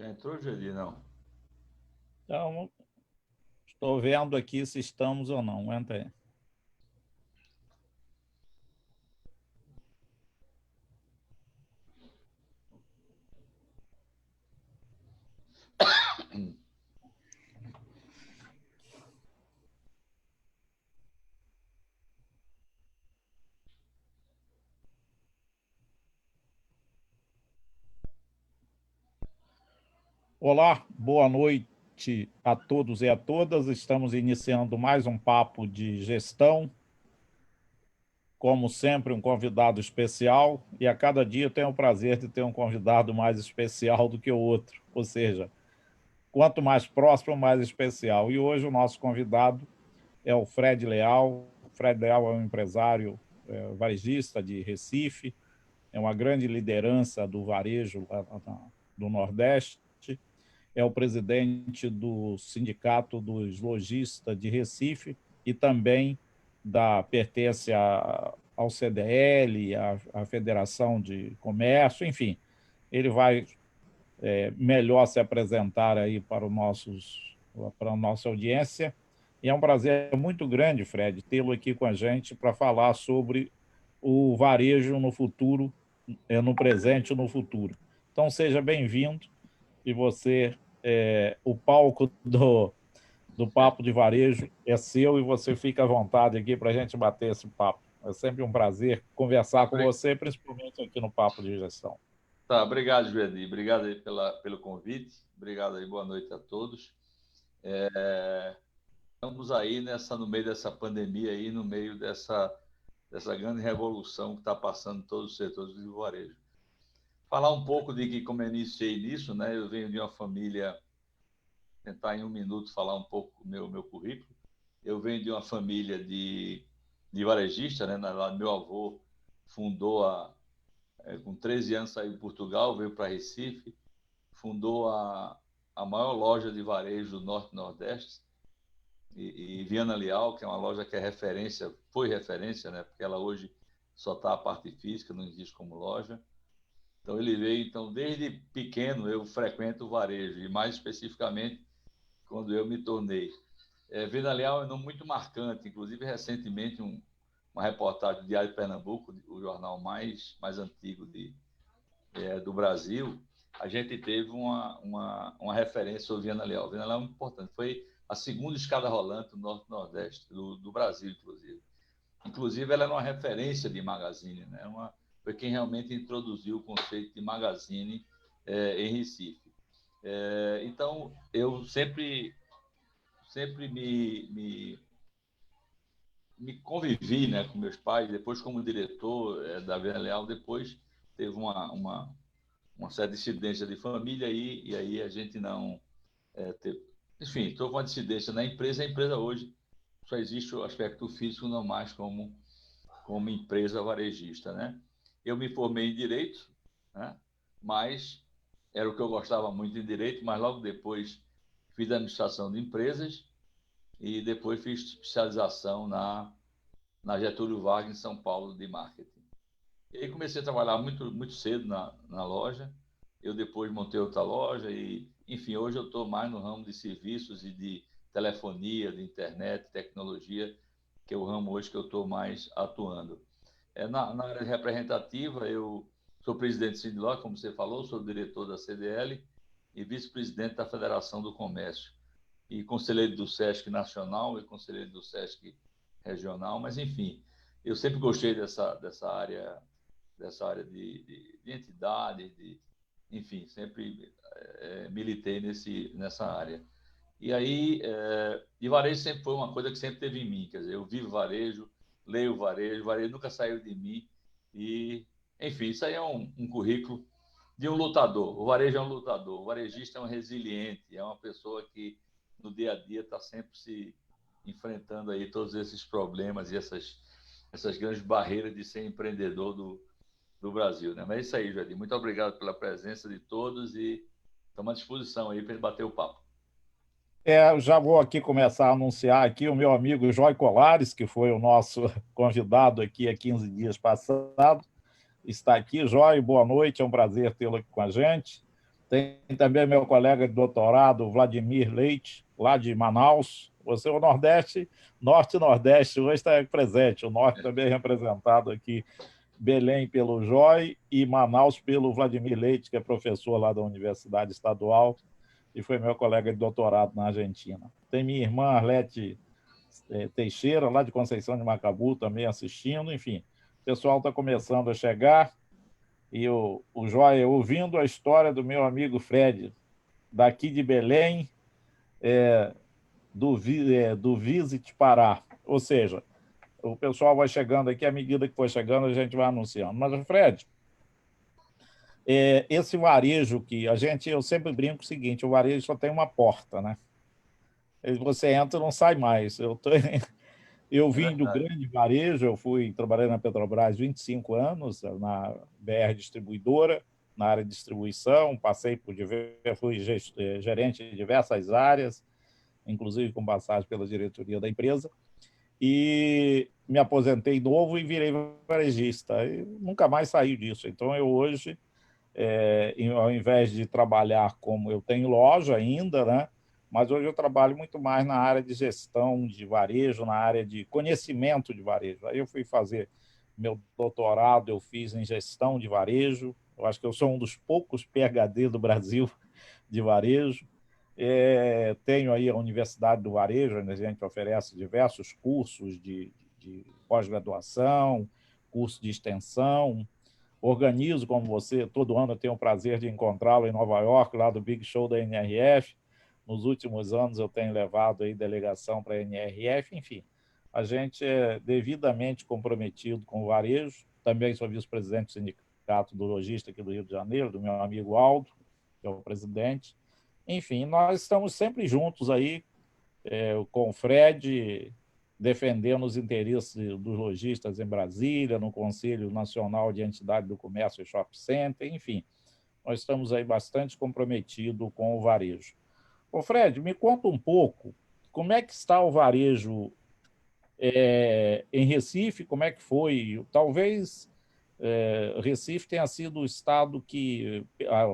Já entrou, Gedi? Não. Então, estou vendo aqui se estamos ou não. Entra aí. Olá, boa noite a todos e a todas. Estamos iniciando mais um papo de gestão. Como sempre, um convidado especial, e a cada dia eu tenho o prazer de ter um convidado mais especial do que o outro. Ou seja, quanto mais próximo, mais especial. E hoje o nosso convidado é o Fred Leal. O Fred Leal é um empresário varejista de Recife, é uma grande liderança do varejo do Nordeste, é o presidente do Sindicato dos Lojistas de Recife e também pertence ao CDL, à Federação de Comércio, enfim. Ele vai melhor se apresentar aí para a nossa audiência. E é um prazer muito grande, Fred, tê-lo aqui com a gente para falar sobre o varejo no futuro, no presente e no futuro. Então, seja bem-vindo e você, o palco do Papo de Varejo é seu e você fica à vontade aqui para a gente bater esse papo. É sempre um prazer conversar com você, principalmente aqui no Papo de Gestão. Tá, obrigado, Juedi. Obrigado aí pelo convite. Obrigado aí, boa noite a todos. Estamos aí no meio dessa pandemia, aí, no meio dessa grande revolução que está passando em todos os setores do varejo. Falar um pouco de que, como eu iniciei nisso, né? Eu venho de uma família, tentar em um minuto falar um pouco do meu currículo. Eu venho de uma família de varejista, né? Meu avô fundou com 13 anos saiu de Portugal, veio para Recife, fundou a maior loja de varejo do Norte e Nordeste, e Viana Leal, que é uma loja que é referência, foi referência, né? Porque ela hoje só está a parte física, não existe como loja. Então ele veio, então desde pequeno eu frequento o varejo, e mais especificamente quando eu me tornei. Viana Leal é um nome muito marcante, inclusive recentemente uma reportagem do Diário de Pernambuco, o jornal mais antigo do Brasil, a gente teve uma referência sobre Viana Leal. Viana Leal é muito importante, foi a segunda escada rolante do Norte e Nordeste, do Brasil, inclusive. Inclusive, ela era uma referência de magazine, né? Foi quem realmente introduziu o conceito de magazine em Recife. Então, eu sempre me convivi, né, com meus pais, depois como diretor da Viana Leal, depois teve uma certa dissidência de família e aí a gente não teve. Enfim, houve uma dissidência na empresa. A empresa hoje só existe o aspecto físico, não mais como empresa varejista, né? Eu me formei em Direito, né? Mas era o que eu gostava muito em Direito, mas logo depois fiz Administração de Empresas e depois fiz especialização na Getúlio Vargas, em São Paulo, de Marketing. E aí comecei a trabalhar muito cedo na loja. Eu depois montei outra loja e, enfim, hoje eu estou mais no ramo de serviços e de telefonia, de internet, tecnologia, que é o ramo hoje que eu estou mais atuando. Na área representativa, eu sou presidente do Sindloc, como você falou, sou diretor da CDL e vice-presidente da Federação do Comércio. E conselheiro do SESC Nacional e conselheiro do SESC Regional, mas, enfim, eu sempre gostei dessa área de entidade, enfim, sempre militei nessa área. E aí, e varejo sempre foi uma coisa que sempre teve em mim, quer dizer, eu vivo varejo, leio varejo nunca saiu de mim. E, enfim, isso aí é um currículo de um lutador. O varejo é um lutador, o varejista é um resiliente, é uma pessoa que no dia a dia está sempre se enfrentando aí todos esses problemas e essas grandes barreiras de ser empreendedor do Brasil, né? Mas é isso aí, Jardim. Muito obrigado pela presença de todos e estamos à disposição aí para bater o papo. Já vou aqui começar a anunciar aqui o meu amigo Joy Colares, que foi o nosso convidado aqui há 15 dias passados. Está aqui, Joy, boa noite, é um prazer tê-lo aqui com a gente. Tem também meu colega de doutorado, Vladimir Leite, lá de Manaus. Você, o Nordeste, Norte e Nordeste, hoje está presente. O Norte também é representado aqui, Belém pelo Joy e Manaus pelo Vladimir Leite, que é professor lá da Universidade Estadual e foi meu colega de doutorado na Argentina. Tem minha irmã Arlete Teixeira, lá de Conceição de Macabu, também assistindo. Enfim, o pessoal está começando a chegar e o Joia ouvindo a história do meu amigo Fred, daqui de Belém, do Visit Pará. Ou seja, o pessoal vai chegando aqui, à medida que for chegando, a gente vai anunciando. Mas, Fred, esse varejo que eu sempre brinco o seguinte, o varejo só tem uma porta, né? Você entra e não sai mais. Eu É vim do verdade. grande varejo, trabalhei na Petrobras 25 anos, na BR Distribuidora, na área de distribuição, fui gerente de diversas áreas, inclusive com passagem pela diretoria da empresa, e me aposentei novo e virei varejista. E nunca mais saí disso. Então, eu hoje, ao invés de trabalhar como eu tenho loja ainda, né? Mas hoje eu trabalho muito mais na área de gestão de varejo, na área de conhecimento de varejo. Aí eu fui fazer meu doutorado, eu fiz em gestão de varejo. Eu acho que eu sou um dos poucos PhD do Brasil de varejo. Tenho aí a Universidade do Varejo, onde a gente oferece diversos cursos de pós-graduação, curso de extensão. Organizo, como você, todo ano eu tenho o prazer de encontrá-lo em Nova York, lá do Big Show da NRF. Nos últimos anos eu tenho levado aí delegação para a NRF, enfim. A gente é devidamente comprometido com o varejo. Também sou vice-presidente do Sindicato do Lojista aqui do Rio de Janeiro, do meu amigo Aldo, que é o presidente. Enfim, nós estamos sempre juntos aí, com o Fred, defendendo os interesses dos lojistas em Brasília, no Conselho Nacional de Entidade do Comércio e Shopping Center, enfim, nós estamos aí bastante comprometidos com o varejo. Ô Fred, me conta um pouco como é que está o varejo em Recife, como é que foi? Talvez Recife tenha sido o estado que,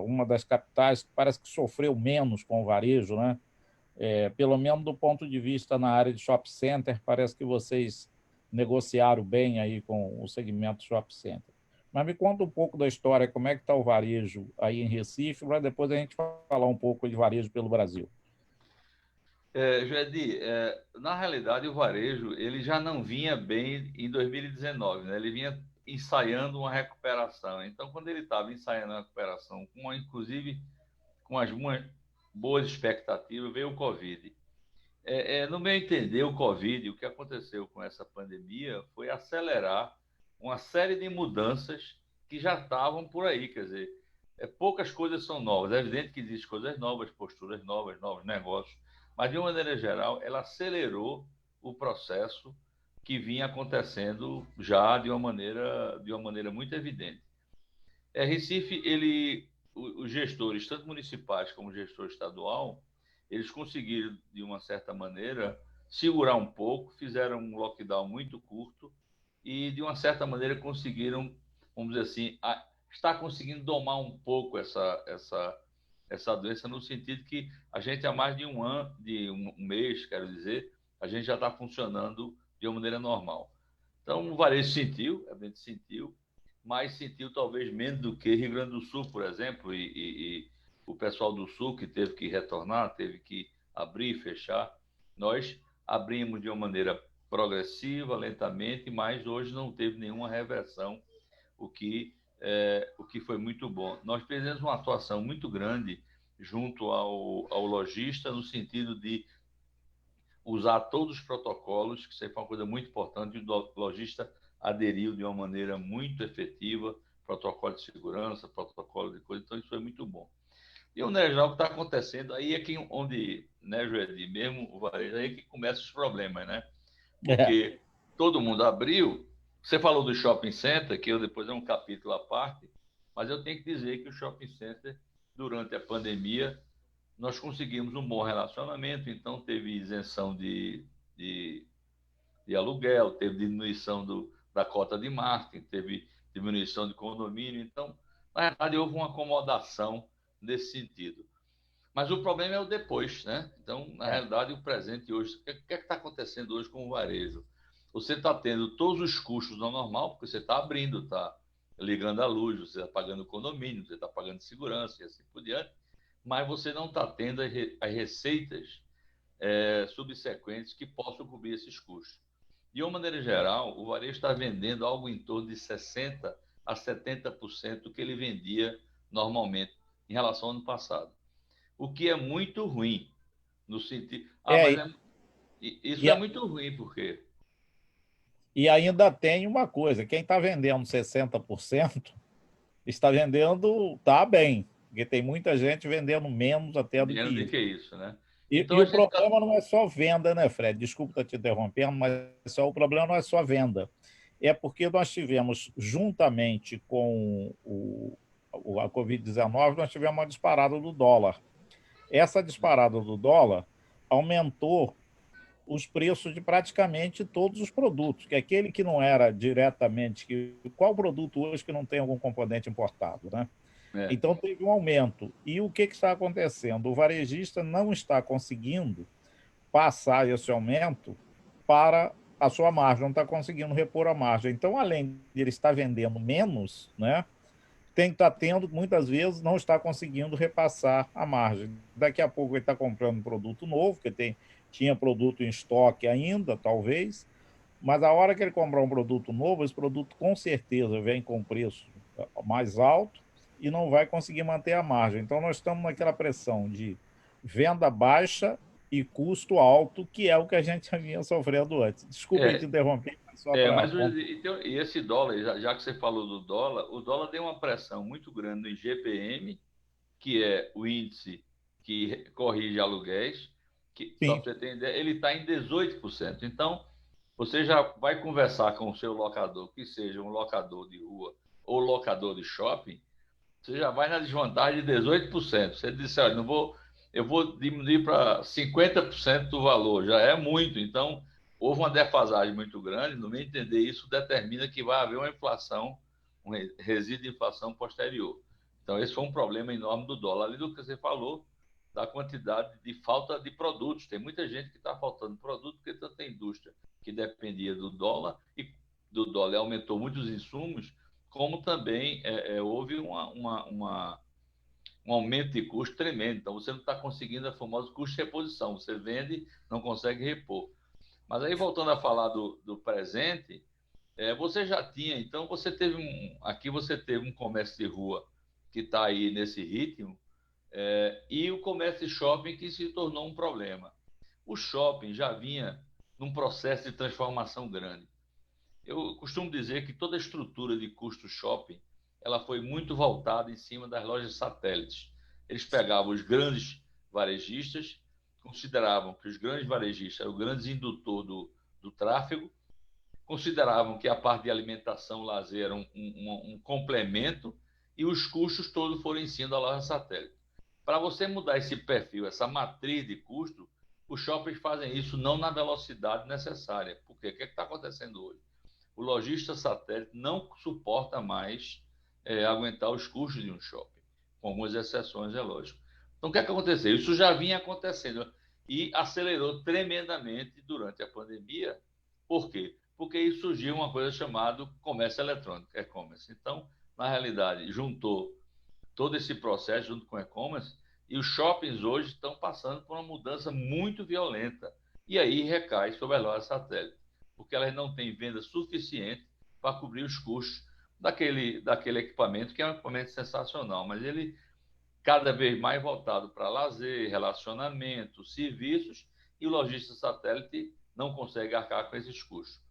uma das capitais que parece que sofreu menos com o varejo, né? Pelo menos do ponto de vista na área de shopping center, parece que vocês negociaram bem aí com o segmento shopping center. Mas me conta um pouco da história, como é que está o varejo aí em Recife, para depois a gente falar um pouco de varejo pelo Brasil. Joedi, na realidade o varejo ele já não vinha bem em 2019, né? Ele vinha ensaiando uma recuperação. Então, quando ele estava ensaiando a recuperação, inclusive com algumas boas expectativas, veio o Covid. No meu entender, o Covid, o que aconteceu com essa pandemia foi acelerar uma série de mudanças que já estavam por aí. Quer dizer, poucas coisas são novas. É evidente que existem coisas novas, posturas novas, novos negócios, mas de uma maneira geral, ela acelerou o processo que vinha acontecendo já de uma maneira muito evidente. Recife, os gestores, tanto municipais como gestor estadual, eles conseguiram, de uma certa maneira, segurar um pouco, fizeram um lockdown muito curto e, de uma certa maneira, conseguiram, vamos dizer assim, está conseguindo domar um pouco essa doença, no sentido que a gente há mais de um ano, de um mês, quero dizer, a gente já está funcionando de uma maneira normal. Então, o varejo sentiu, a gente sentiu, mas sentiu talvez menos do que Rio Grande do Sul, por exemplo, e o pessoal do Sul que teve que retornar, teve que abrir e fechar. Nós abrimos de uma maneira progressiva, lentamente, mas hoje não teve nenhuma reversão, o que foi muito bom. Nós fizemos uma atuação muito grande junto ao lojista, no sentido de usar todos os protocolos, que isso foi uma coisa muito importante, o lojista aderiu de uma maneira muito efetiva, protocolo de segurança, protocolo de coisa, então isso foi muito bom. E o geral, o que está acontecendo, aí é que onde, né, Joedi, mesmo o varejo, aí é que começam os problemas, né? Porque todo mundo abriu, você falou do shopping center, que eu depois é um capítulo à parte, mas eu tenho que dizer que o shopping center, durante a pandemia, nós conseguimos um bom relacionamento, então teve isenção de, de aluguel, teve diminuição da cota de marketing, teve diminuição de condomínio. Então, na verdade, houve uma acomodação nesse sentido. Mas o problema é o depois, né? Então, na realidade, o presente hoje, o que é que está acontecendo hoje com o varejo? Você está tendo todos os custos no normal, porque você está abrindo, está ligando a luz, você está pagando condomínio, você está pagando segurança e assim por diante, mas você não está tendo as receitas subsequentes que possam cobrir esses custos. De uma maneira geral, o varejo está vendendo algo em torno de 60% a 70% do que ele vendia normalmente em relação ao ano passado. O que é muito ruim, no sentido. É, Isso e, é muito ruim, por quê? e ainda tem uma coisa: quem está vendendo 60% está vendendo, está bem, porque tem muita gente vendendo menos até do que Menos do isso. que isso, né? E Então a o gente está. problema não é só venda, né, Fred? Desculpa estar te interrompendo, mas o problema não é só venda. É porque nós tivemos, juntamente com a Covid-19, nós tivemos uma disparada do dólar. Essa disparada do dólar aumentou os preços de praticamente todos os produtos, que aquele que não era diretamente... Qual produto hoje que não tem algum componente importado, né? É, Então, teve um aumento. E o que está acontecendo? O varejista não está conseguindo passar esse aumento para a sua margem, não está conseguindo repor a margem. Então, além de ele estar vendendo menos, né, tem que estar tendo, muitas vezes, não está conseguindo repassar a margem. Daqui a pouco ele está comprando um produto novo, que tinha produto em estoque ainda, talvez, mas a hora que ele comprar um produto novo, esse produto com certeza vem com preço mais alto e não vai conseguir manter a margem. Então, nós estamos naquela pressão de venda baixa e custo alto, que é o que a gente já vinha sofrendo antes. Desculpe te é, interromper, só para mas pontuar. então, e esse dólar, já que você falou do dólar, o dólar deu uma pressão muito grande no IGPM, que é o índice que corrige aluguéis, que, só Sim, para você ter ideia, ele está em 18%. Então, você já vai conversar com o seu locador, que seja um locador de rua ou locador de shopping, você já vai na desvantagem de 18%. Você disse, olha, eu vou diminuir para 50% do valor, já é muito. Então, houve uma defasagem muito grande. No meu entender, isso determina que vai haver uma inflação, um resíduo de inflação posterior. Então, esse foi um problema enorme do dólar. Além do que você falou, da quantidade de falta de produtos. Tem muita gente que está faltando produto, porque tanta indústria que dependia do dólar e do dólar aumentou muitos insumos, como também houve um aumento de custo tremendo. Então, você não está conseguindo a famosa custo de reposição. Você vende, não consegue repor. Mas aí, voltando a falar do presente, você já tinha, então, aqui você teve um comércio de rua que está aí nesse ritmo, e o comércio de shopping que se tornou um problema. O shopping já vinha num processo de transformação grande. Eu costumo dizer que toda a estrutura de custo shopping ela foi muito voltada em cima das lojas satélites. Eles pegavam os grandes varejistas, consideravam que os grandes varejistas eram o grande indutor do tráfego, consideravam que a parte de alimentação, lazer era um complemento e os custos todos foram em cima da loja satélite. Para você mudar esse perfil, essa matriz de custo, os shoppings fazem isso não na velocidade necessária. Por quê? O que está acontecendo hoje? O lojista satélite não suporta mais aguentar os custos de um shopping, com algumas exceções, é lógico. Então, o que é que aconteceu? Isso já vinha acontecendo e acelerou tremendamente durante a pandemia. Por quê? Porque aí surgiu uma coisa chamada comércio eletrônico, e-commerce. Então, na realidade, juntou todo esse processo junto com o e-commerce e os shoppings hoje estão passando por uma mudança muito violenta. E aí recai sobre as lojas satélite, porque elas não têm venda suficiente para cobrir os custos daquele equipamento, que é um equipamento sensacional, mas ele cada vez mais voltado para lazer, relacionamento, serviços, e o lojista satélite não consegue arcar com esses custos.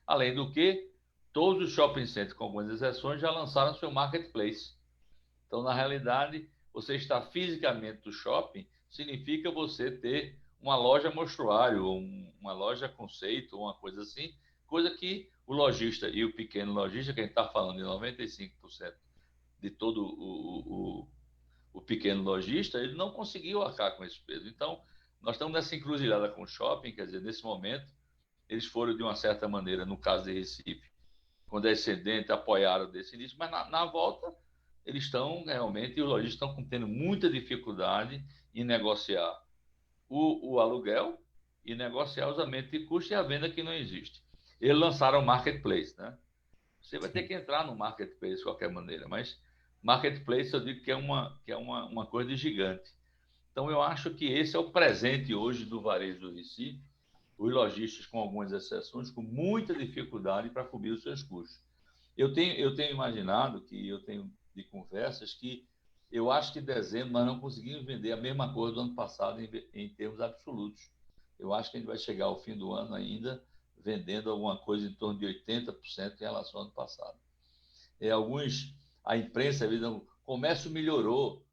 Além do que, todos os shopping centers, com algumas exceções, já lançaram seu marketplace. Então, na realidade, você estar fisicamente no shopping significa você ter uma loja mostruário, uma loja conceito, uma coisa assim, coisa que o lojista e o pequeno lojista, que a gente está falando de 95% de todo o pequeno lojista, ele não conseguiu arcar com esse peso. Então, nós estamos nessa encruzilhada com o shopping, quer dizer, nesse momento, eles foram, de uma certa maneira, no caso de Recife, condescendente, apoiaram desse início, mas na volta eles estão realmente, e os lojistas estão tendo muita dificuldade em negociar o aluguel e negociar os aumentos de custo e a venda que não existe. Eles lançaram o Marketplace, né? Você vai ter que entrar no Marketplace de qualquer maneira, mas Marketplace eu digo que é uma coisa de gigante. Então, eu acho que esse é o presente hoje do varejo do Recife, os lojistas, com algumas exceções, com muita dificuldade para cobrir os seus custos. Eu tenho imaginado, que eu tenho de conversas, que eu acho que em dezembro nós não conseguimos vender a mesma coisa do ano passado em termos absolutos. Eu acho que a gente vai chegar ao fim do ano ainda vendendo alguma coisa em torno de 80% em relação ao ano passado. A imprensa, o comércio melhorou.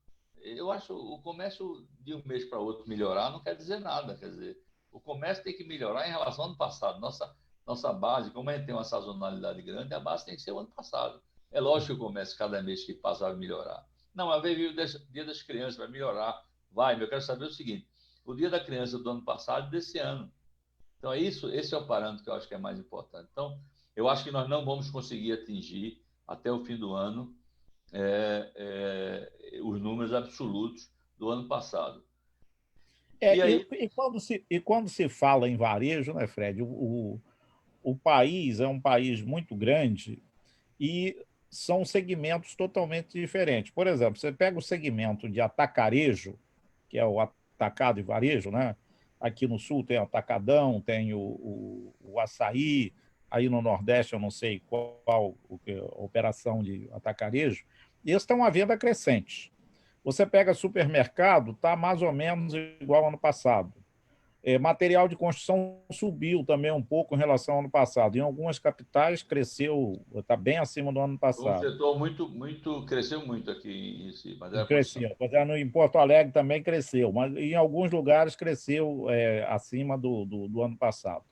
Eu acho o comércio de um mês para outro melhorar não quer dizer nada. Quer dizer, o comércio tem que melhorar em relação ao ano passado. Nossa base, como a gente tem uma sazonalidade grande, a base tem que ser o ano passado. É lógico que o comércio, cada mês que passa, vai melhorar. Não, às vezes o Dia das Crianças vai melhorar. Vai, mas eu quero saber o seguinte: o Dia da Criança do ano passado e desse ano. Então, esse é o parâmetro que eu acho que é mais importante. Então, eu acho que nós não vamos conseguir atingir, até o fim do ano, os números absolutos do ano passado. E aí, E quando se fala em varejo, né, Fred, o país é um país muito grande e são segmentos totalmente diferentes. Por exemplo, você pega o segmento de atacarejo, que é o atacado e varejo, né? Aqui no sul tem o atacadão, tem o açaí, aí no Nordeste eu não sei qual a operação de atacarejo, e eles estão à venda crescente. Você pega supermercado, está mais ou menos igual ao ano passado. Material de construção subiu também um pouco em relação ao ano passado. Em algumas capitais cresceu, está bem acima do ano um passado. setor muito, cresceu muito aqui em Recife, mas é a construção. Cresceu. Em Porto Alegre também cresceu, mas em alguns lugares cresceu acima do ano passado.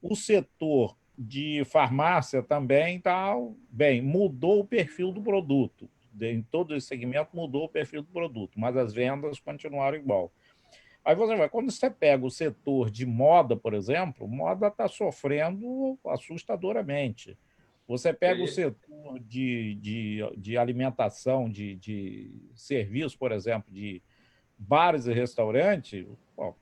O setor de farmácia também está bem, mudou o perfil do produto. Em todo esse segmento mudou o perfil do produto, mas as vendas continuaram igual. Aí você vai, quando você pega o setor de moda, por exemplo, moda está sofrendo assustadoramente. Você pega o É, setor de alimentação, de serviço, por exemplo, de bares e restaurantes, bom,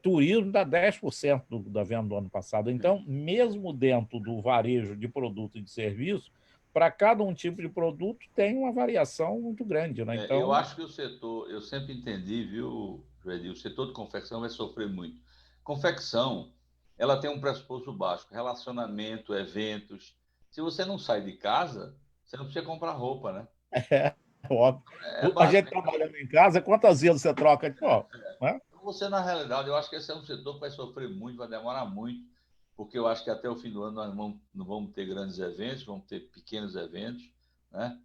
turismo dá 10% da venda do ano passado. Então, mesmo dentro do varejo de produto e de serviço, para cada um tipo de produto tem uma variação muito grande, né? eu Então, acho que o setor, eu sempre entendi, viu, Joedi, o setor de confecção vai sofrer muito. Confecção, ela tem um pressuposto baixo, relacionamento, eventos. Se você não sai de casa, você não precisa comprar roupa, né? é óbvio. É A gente básico. trabalhando em casa, quantas vezes você troca de pó? Né? Você, na realidade, eu acho que esse é um setor que vai sofrer muito, vai demorar muito, porque eu acho que até o fim do ano nós não vamos ter grandes eventos, vamos ter pequenos eventos, né?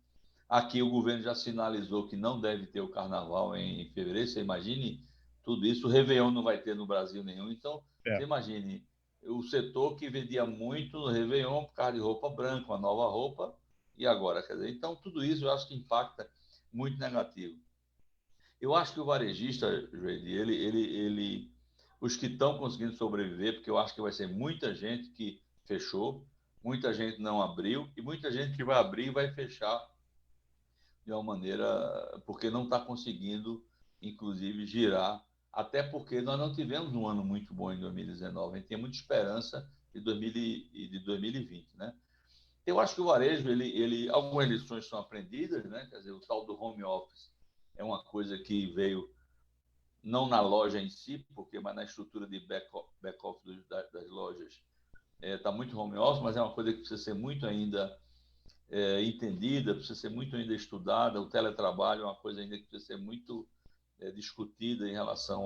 Aqui o governo já sinalizou que não deve ter o carnaval em fevereiro. Você imagine tudo isso. O Réveillon não vai ter no Brasil nenhum. Então, você É. imagine o setor que vendia muito no Réveillon por causa de roupa branca, uma nova roupa, e agora? Quer dizer, então, tudo isso eu acho que impacta muito negativo. Eu acho que o varejista, Joeli, os que estão conseguindo sobreviver, porque eu acho que vai ser muita gente que fechou, muita gente não abriu, e muita gente que vai abrir e vai fechar de uma maneira, porque não está conseguindo, inclusive, girar, até porque nós não tivemos um ano muito bom em 2019, a gente tem muita esperança de 2020, né? Eu acho que o varejo, algumas lições são aprendidas, né? Quer dizer, o tal do home office é uma coisa que veio não na loja em si, mas na estrutura de back-office das lojas. Está muito home office, mas é uma coisa que precisa ser muito ainda entendida, precisa ser muito ainda estudada. O teletrabalho é uma coisa ainda que precisa ser muito discutida em relação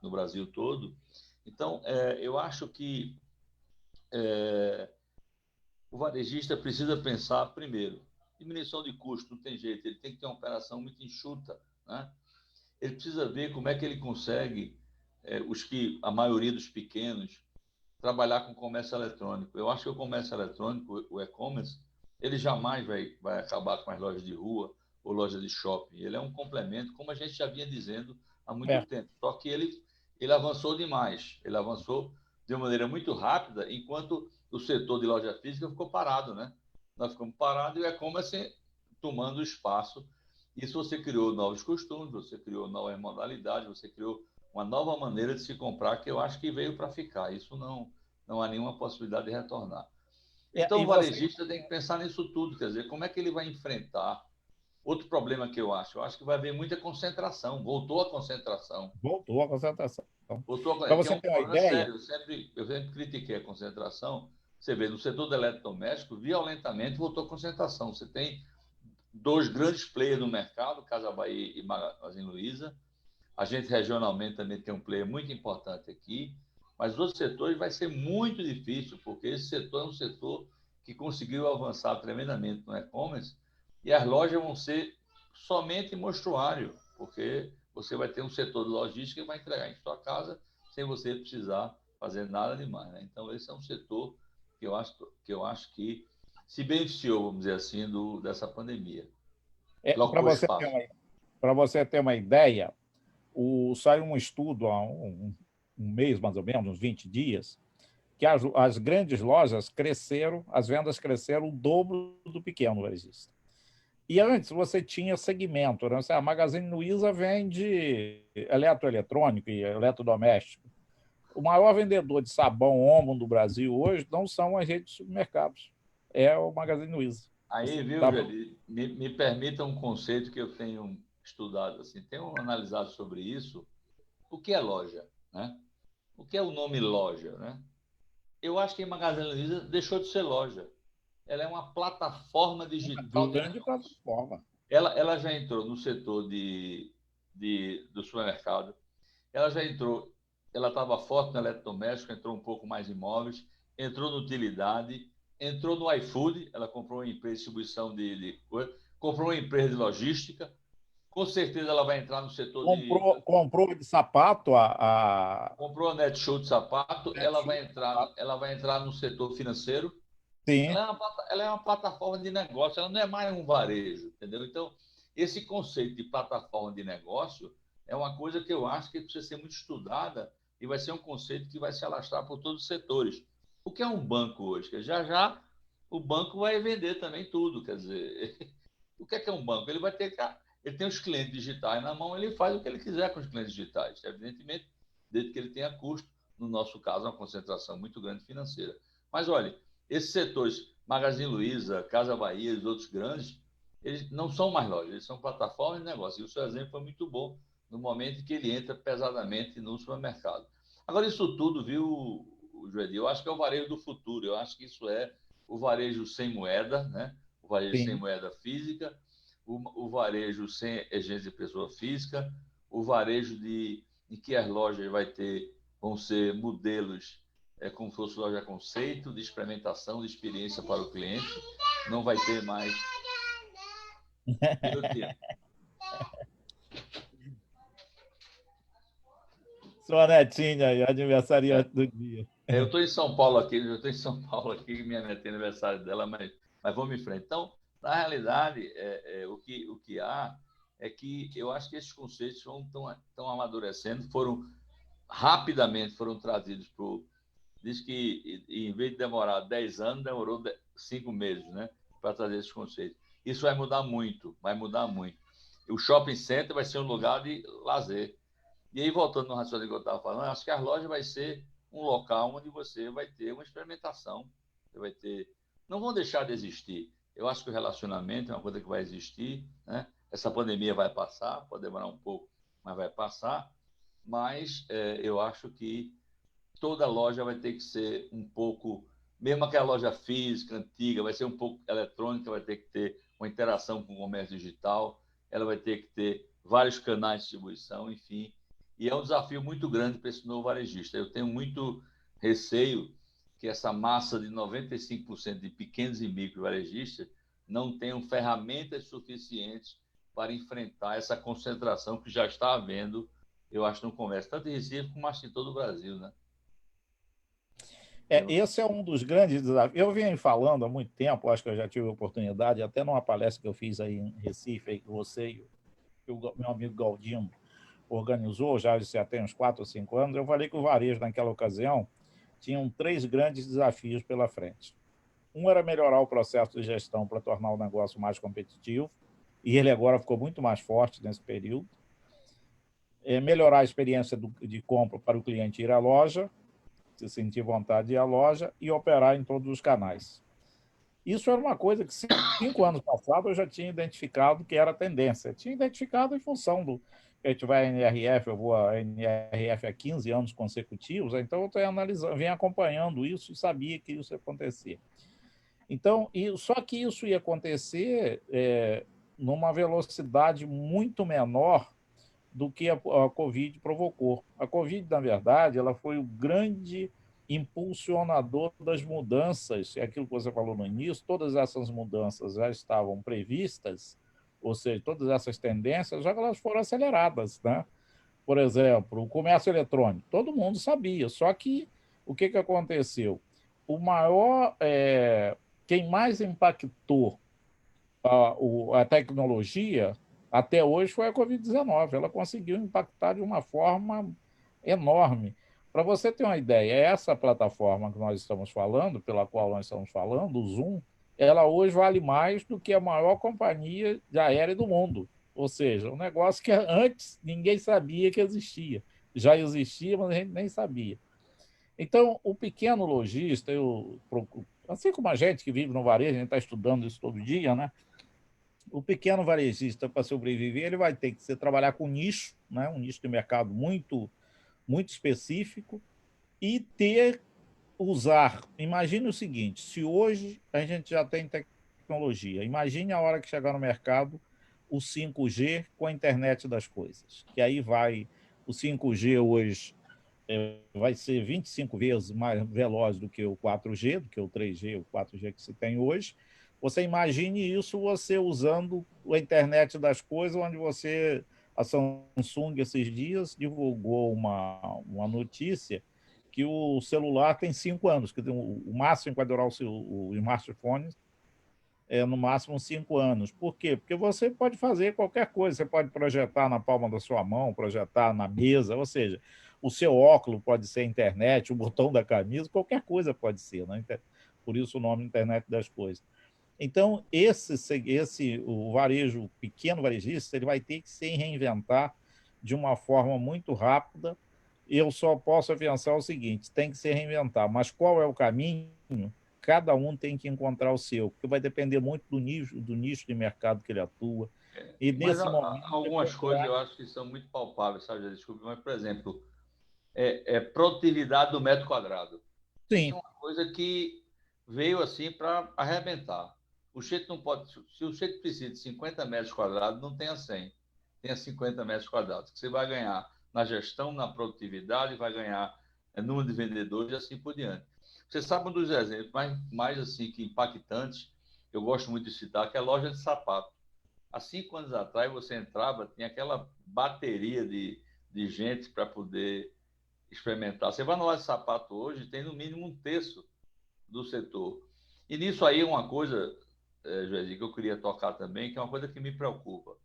no Brasil todo. Então, eu acho que o varejista precisa pensar, primeiro, diminuição de custo, não tem jeito, ele tem que ter uma operação muito enxuta, né? Ele precisa ver como é que ele consegue, a maioria dos pequenos, trabalhar com comércio eletrônico. Eu acho que o comércio eletrônico, o e-commerce, ele jamais vai acabar com as lojas de rua ou lojas de shopping. Ele é um complemento, como a gente já vinha dizendo há muito É. tempo. Só que ele avançou demais. Ele avançou de uma maneira muito rápida, enquanto o setor de loja física ficou parado, né? Nós ficamos parados e o e-commerce tomando espaço. Isso você criou novos costumes, você criou novas modalidades, você criou uma nova maneira de se comprar que eu acho que veio para ficar. Isso não há nenhuma possibilidade de retornar. Então, o varejista tem que pensar nisso tudo, quer dizer, como é que ele vai enfrentar outro problema que eu acho que vai haver muita concentração, voltou a concentração. Voltou a concentração. Para você ter uma ideia... sério, eu sempre critiquei a concentração. Você vê, no setor do eletrodoméstico, violentamente voltou a concentração. Você tem dois grandes players no mercado, Casa Bahia e Magazine Luiza. A gente regionalmente também tem um player muito importante aqui, mas os outros setores vai ser muito difícil, porque esse setor é um setor que conseguiu avançar tremendamente no e-commerce e as lojas vão ser somente mostruário, porque você vai ter um setor de logística que vai entregar em sua casa sem você precisar fazer nada demais, né? Então, esse é um setor que eu acho que se beneficiou, vamos dizer assim, dessa pandemia. Para você ter uma ideia, saiu um estudo há um mês, mais ou menos, uns 20 dias, que as grandes lojas cresceram, as vendas cresceram o dobro do pequeno varejista. E antes você tinha segmento, né? A Magazine Luiza vende eletroeletrônico e eletrodoméstico. O maior vendedor de sabão Omo do Brasil hoje não são as redes de supermercados, é o Magazine Luiza. Aí, viu, Jali, me permita um conceito que eu tenho estudado, assim, tenho analisado sobre isso. O que é loja, né? O que é o nome loja, né? Eu acho que a Magazine Luiza deixou de ser loja. Ela é uma plataforma digital. Uma grande plataforma. Ela já entrou no setor do supermercado. Ela já entrou, ela estava forte no eletrodoméstico, entrou um pouco mais em imóveis, entrou no utilidade, entrou no iFood, ela comprou uma empresa de distribuição de coisa, comprou uma empresa de logística. Com certeza ela vai entrar no setor comprou de sapato comprou a Netshoes de sapato, ela vai entrar no setor financeiro. Sim. Ela é uma plataforma de negócio, ela não é mais um varejo, entendeu? Então, esse conceito de plataforma de negócio é uma coisa que eu acho que precisa ser muito estudada e vai ser um conceito que vai se alastrar por todos os setores. O que é um banco hoje? Que já o banco vai vender também tudo, quer dizer, o que é um banco? Ele tem os clientes digitais na mão, ele faz o que ele quiser com os clientes digitais, evidentemente, desde que ele tenha custo, no nosso caso, uma concentração muito grande financeira. Mas, olha, esses setores, Magazine Luiza, Casa Bahia e os outros grandes, eles não são mais lojas, eles são plataformas de negócio. E o seu exemplo foi muito bom no momento em que ele entra pesadamente no supermercado. Agora, isso tudo, viu, Joedi? Eu acho que é o varejo do futuro. Eu acho que isso é o varejo sem moeda, né? O varejo Sim. sem moeda física, o varejo sem agência de pessoa física, o varejo em que as lojas vão ser modelos como se fosse loja conceito, de experimentação, de experiência para o cliente. Não vai ter mais... Sua netinha aí, aniversariante do dia. Eu estou em São Paulo aqui, minha netinha aniversário dela, mas vamos em frente. Então, na realidade, o que há é que eu acho que esses conceitos estão amadurecendo, rapidamente foram trazidos para o... Diz que, em vez de demorar 10 anos, demorou 5 meses, né, para trazer esses conceitos. Isso vai mudar muito, O shopping center vai ser um lugar de lazer. E aí, voltando no raciocínio que eu estava falando, acho que as lojas vai ser um local onde você vai ter uma experimentação. Não vão deixar de existir. Eu acho que o relacionamento é uma coisa que vai existir, né? Essa pandemia vai passar, pode demorar um pouco, mas vai passar. Mas eu acho que toda loja vai ter que ser um pouco, mesmo aquela loja física, antiga, vai ser um pouco eletrônica, vai ter que ter uma interação com o comércio digital, ela vai ter que ter vários canais de distribuição, enfim. E é um desafio muito grande para esse novo varejista. Eu tenho muito receio que essa massa de 95% de pequenos e micro varejistas não tenham ferramentas suficientes para enfrentar essa concentração que já está havendo, eu acho, no comércio, tanto em Recife como acho em todo o Brasil, né? Esse é um dos grandes desafios. Eu venho falando há muito tempo, acho que eu já tive a oportunidade, até numa palestra que eu fiz aí em Recife, aí, que você e o meu amigo Galdino organizou, já até uns 4 ou 5 anos, eu falei que o varejo, naquela ocasião, tinha 3 grandes desafios pela frente. Um era melhorar o processo de gestão para tornar o negócio mais competitivo, e ele agora ficou muito mais forte nesse período. Melhorar a experiência de compra para o cliente ir à loja, se sentir vontade de ir à loja, e operar em todos os canais. Isso era uma coisa que 5 anos passados eu já tinha identificado que era tendência. Tinha identificado em função do... A gente vai à NRF, eu vou à NRF há 15 anos consecutivos, então eu estou analisando, venho acompanhando isso e sabia que isso ia acontecer. Então, só que isso ia acontecer numa velocidade muito menor do que a Covid provocou. A Covid, na verdade, ela foi o grande impulsionador das mudanças, é aquilo que você falou no início, todas essas mudanças já estavam previstas, ou seja, todas essas tendências já elas foram aceleradas, né? Por exemplo, o comércio eletrônico, todo mundo sabia, só que o que aconteceu? O maior, quem mais impactou a tecnologia até hoje foi a Covid-19. Ela conseguiu impactar de uma forma enorme. Para você ter uma ideia, essa plataforma que nós estamos falando, pela qual nós estamos falando, o Zoom, ela hoje vale mais do que a maior companhia de aérea do mundo. Ou seja, um negócio que antes ninguém sabia que existia. Já existia, mas a gente nem sabia. Então, o pequeno lojista, assim como a gente que vive no varejo, a gente está estudando isso todo dia, né? O pequeno varejista, para sobreviver, ele vai ter que trabalhar com nicho, né? Um nicho de mercado muito, muito específico, e usar. Imagine o seguinte: se hoje a gente já tem tecnologia, imagine a hora que chegar no mercado o 5G com a internet das coisas. Que aí vai. O 5G hoje vai ser 25 vezes mais veloz do que o 4G, do que o 3G, o 4G que se tem hoje. Você imagine isso você usando a internet das coisas, onde a Samsung, esses dias, divulgou uma notícia que o celular tem 5 anos, que o máximo para durar o smartphone é no máximo 5 anos. Por quê? Porque você pode fazer qualquer coisa, você pode projetar na palma da sua mão, projetar na mesa, ou seja, o seu óculos pode ser a internet, o botão da camisa, qualquer coisa pode ser, né? Por isso o nome internet das coisas. Então, o varejo, o pequeno varejista, ele vai ter que se reinventar de uma forma muito rápida. Eu só posso pensar o seguinte: tem que se reinventar, mas qual é o caminho? Cada um tem que encontrar o seu, porque vai depender muito do nicho de mercado que ele atua. E Mas nesse momento. algumas coisas eu acho que são muito palpáveis, sabe? Desculpe, mas, por exemplo, produtividade do metro quadrado. Isso Sim. é uma coisa que veio assim para arrebentar. O sujeito não pode. Se o sujeito precisa de 50 metros quadrados, não tenha 100, tenha 50 metros quadrados. Você vai ganhar na gestão, na produtividade, vai ganhar número de vendedores e assim por diante. Você sabe um dos exemplos mais assim, que impactantes, eu gosto muito de citar, que é a loja de sapato. Há 5 anos atrás, você entrava, tinha aquela bateria de gente para poder experimentar. Você vai no loja de sapato hoje, tem no mínimo um terço do setor. E nisso aí uma coisa, Joezinho, que eu queria tocar também, que é uma coisa que me preocupa.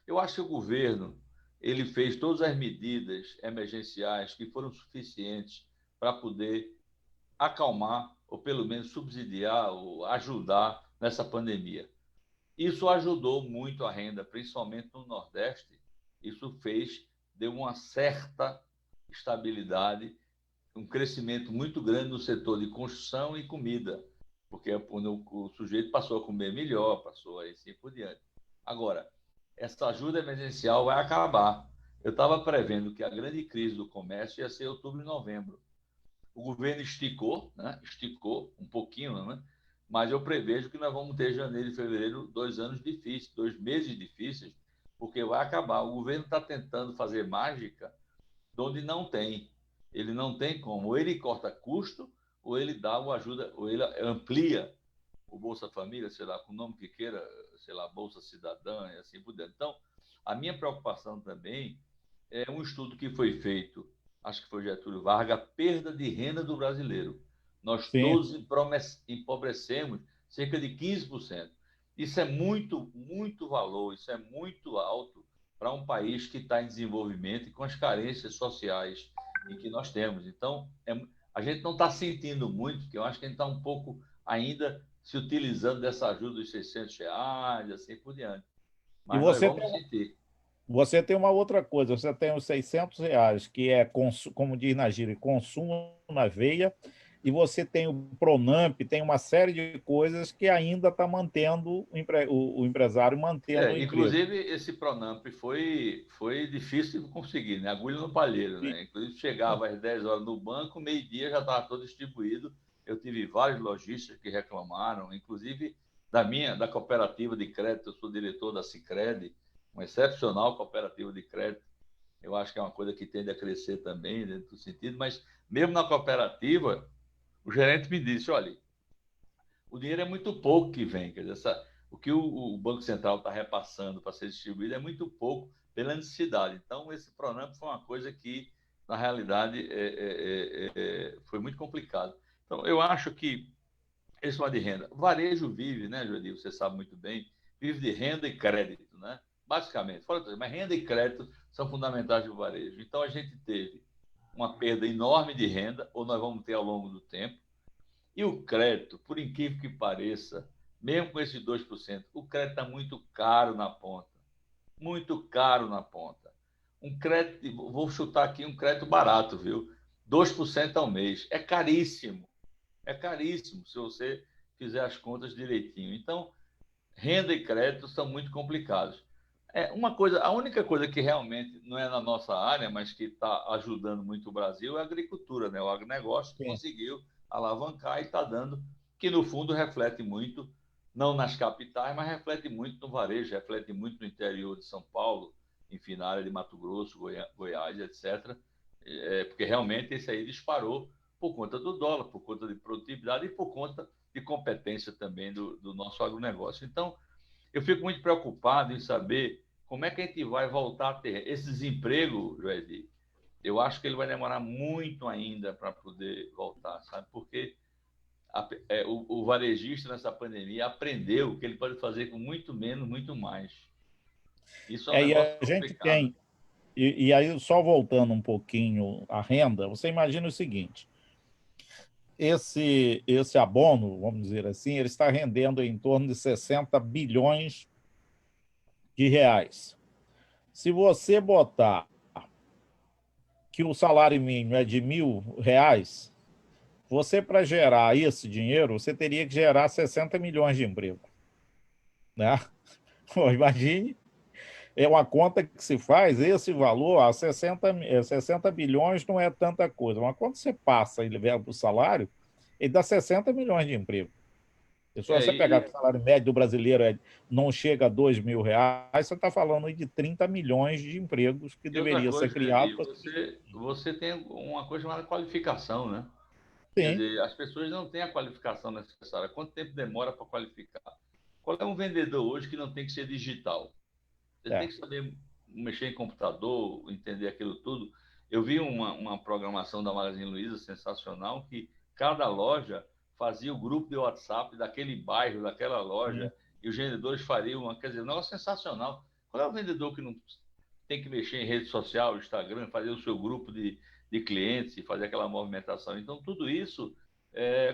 Eu acho que o governo ele fez todas as medidas emergenciais que foram suficientes para poder acalmar ou pelo menos subsidiar ou ajudar nessa pandemia. Isso ajudou muito a renda, principalmente no Nordeste. Isso deu uma certa estabilidade, um crescimento muito grande no setor de construção e comida, porque o sujeito passou a comer melhor, passou a assim por diante. Agora, essa ajuda emergencial vai acabar. Eu estava prevendo que a grande crise do comércio ia ser outubro e novembro. O governo esticou, né? Esticou um pouquinho, né? Mas eu prevejo que nós vamos ter janeiro e fevereiro 2 anos difíceis, 2 meses difíceis, porque vai acabar. O governo está tentando fazer mágica onde não tem. Ele não tem como. Ou ele corta custo, ou ele dá uma ajuda, ou ele amplia o Bolsa Família, sei lá, com o nome que queira, sei lá, Bolsa Cidadã e assim por diante. Então, a minha preocupação também é um estudo que foi feito, acho que foi Getúlio Vargas, a perda de renda do brasileiro. Nós Sim. todos empobrecemos cerca de 15%. Isso é muito, muito valor, isso é muito alto para um país que está em desenvolvimento e com as carências sociais em que nós temos. Então, a gente não está sentindo muito, porque eu acho que a gente está um pouco ainda se utilizando dessa ajuda dos R$ 600, assim por diante. E Mas nós vamos sentir. Você tem uma outra coisa, você tem os R$ 600, que é, como diz na gíria, consumo na veia, e você tem o Pronamp, tem uma série de coisas que ainda está mantendo o empresário mantendo o emprego. Inclusive, esse Pronamp foi difícil de conseguir, né? Agulha no palheiro, né? Inclusive, chegava às 10 horas no banco, meio-dia já estava todo distribuído. Eu tive vários lojistas que reclamaram, inclusive da cooperativa de crédito, eu sou diretor da Sicredi, uma excepcional cooperativa de crédito. Eu acho que é uma coisa que tende a crescer também, dentro do sentido, mas mesmo na cooperativa, o gerente me disse, olha, o dinheiro é muito pouco que vem, quer dizer, o que o Banco Central está repassando para ser distribuído é muito pouco pela necessidade. Então, esse Pronamp foi uma coisa que, na realidade, foi muito complicado. Então, eu acho que esse é de renda. O varejo vive, né, Joelho? Você sabe muito bem, vive de renda e crédito, né? Basicamente. Mas renda e crédito são fundamentais do varejo. Então, a gente teve uma perda enorme de renda, ou nós vamos ter ao longo do tempo. E o crédito, por incrível que pareça, mesmo com esses 2%, o crédito está muito caro na ponta. Muito caro na ponta. Um crédito, vou chutar aqui um crédito barato, viu? 2% ao mês. É caríssimo. É caríssimo se você fizer as contas direitinho. Então, renda e crédito são muito complicados. A única coisa que realmente não é na nossa área, mas que está ajudando muito o Brasil é a agricultura, né? O agronegócio que Sim. conseguiu alavancar e está dando, que no fundo reflete muito, não nas capitais, mas reflete muito no varejo, reflete muito no interior de São Paulo, enfim, na área de Mato Grosso, Goiás, etc. Porque realmente esse aí disparou por conta do dólar, por conta de produtividade e por conta de competência também do nosso agronegócio. Então, eu fico muito preocupado em saber como é que a gente vai voltar a ter esse desemprego, Joedi. Eu acho que ele vai demorar muito ainda para poder voltar, sabe? Porque o varejista nessa pandemia aprendeu que ele pode fazer com muito menos, muito mais. Isso é um E negócio a gente complicado. tem, e aí só voltando um pouquinho à renda, você imagina o seguinte, esse abono, vamos dizer assim, ele está rendendo em torno de 60 bilhões de reais. Se você botar que o salário mínimo é de R$ 1.000, você, para gerar esse dinheiro, você teria que gerar 60 milhões de emprego. Né? Pô, imagine, é uma conta que se faz, esse valor, 60 bilhões não é tanta coisa, mas quando você passa e leva para o salário, ele dá 60 milhões de emprego. Se você pegar que o salário médio do brasileiro não chega a R$ 2.000, você está falando de 30 milhões de empregos que E outra deveria ser coisa, criado Edi, para... você tem uma coisa chamada qualificação, né? Quer Sim, dizer, as pessoas não têm a qualificação necessária. Quanto tempo demora para qualificar? Qual é um vendedor hoje que não tem que ser digital? Você tem é. que saber mexer em computador, entender aquilo tudo. Eu vi uma programação da Magazine Luiza sensacional que cada loja fazia o grupo de WhatsApp daquele bairro, daquela Sim. loja, e os vendedores fariam quer dizer, um negócio sensacional. Qual é o vendedor que não tem que mexer em rede social, Instagram, fazer o seu grupo de clientes e fazer aquela movimentação? Então, tudo isso,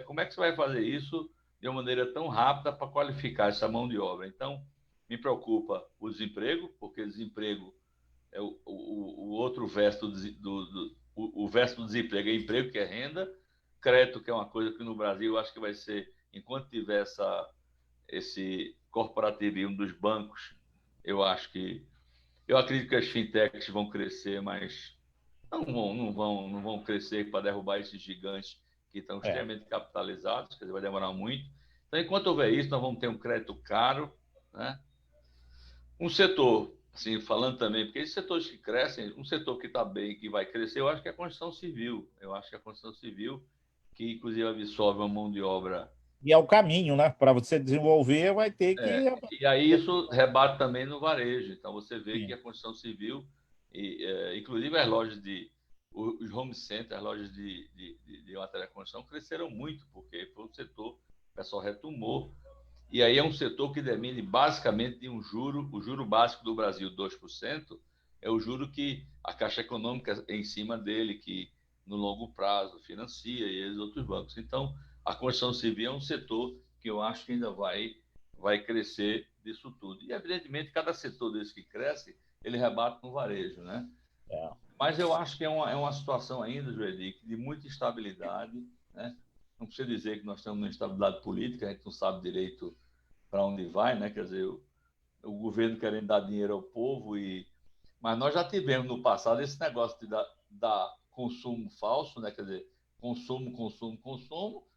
como é que você vai fazer isso de uma maneira tão rápida para qualificar essa mão de obra? Então, me preocupa o desemprego, porque desemprego é o outro verso o verso do desemprego é emprego, que é renda, crédito, que é uma coisa que no Brasil eu acho que vai ser, enquanto tiver esse corporativismo dos bancos, eu acredito que as fintechs vão crescer, mas não vão crescer para derrubar esses gigantes que estão É. extremamente capitalizados, quer dizer, vai demorar muito. Então, enquanto houver isso, nós vamos ter um crédito caro, né? Um setor, assim, falando também, porque esses setores que crescem, um setor que está bem, que vai crescer, eu acho que é a construção civil. Eu acho que é a construção civil, que inclusive absorve uma mão de obra. E é o caminho, né? Para você desenvolver, vai ter que... E aí isso rebate também no varejo. Então você vê que Sim. a construção civil, inclusive as lojas os home centers, as lojas de material de construção cresceram muito, porque foi um setor, o pessoal retomou. E aí é um setor que depende basicamente de o juro básico do Brasil, 2%, é o juro que a Caixa Econômica é em cima dele, que no longo prazo financia, e os outros bancos. Então, a construção civil é um setor que eu acho que ainda vai crescer disso tudo. E, evidentemente, cada setor desse que cresce, ele rebate no varejo, né? É. Mas eu acho que é uma situação ainda, Joedi, de muita instabilidade, né? Não precisa dizer que nós estamos numa instabilidade política, a gente não sabe direito para onde vai, né? Quer dizer, o governo querendo dar dinheiro ao povo, mas nós já tivemos no passado esse negócio de dar consumo falso, né? Quer dizer, consumo,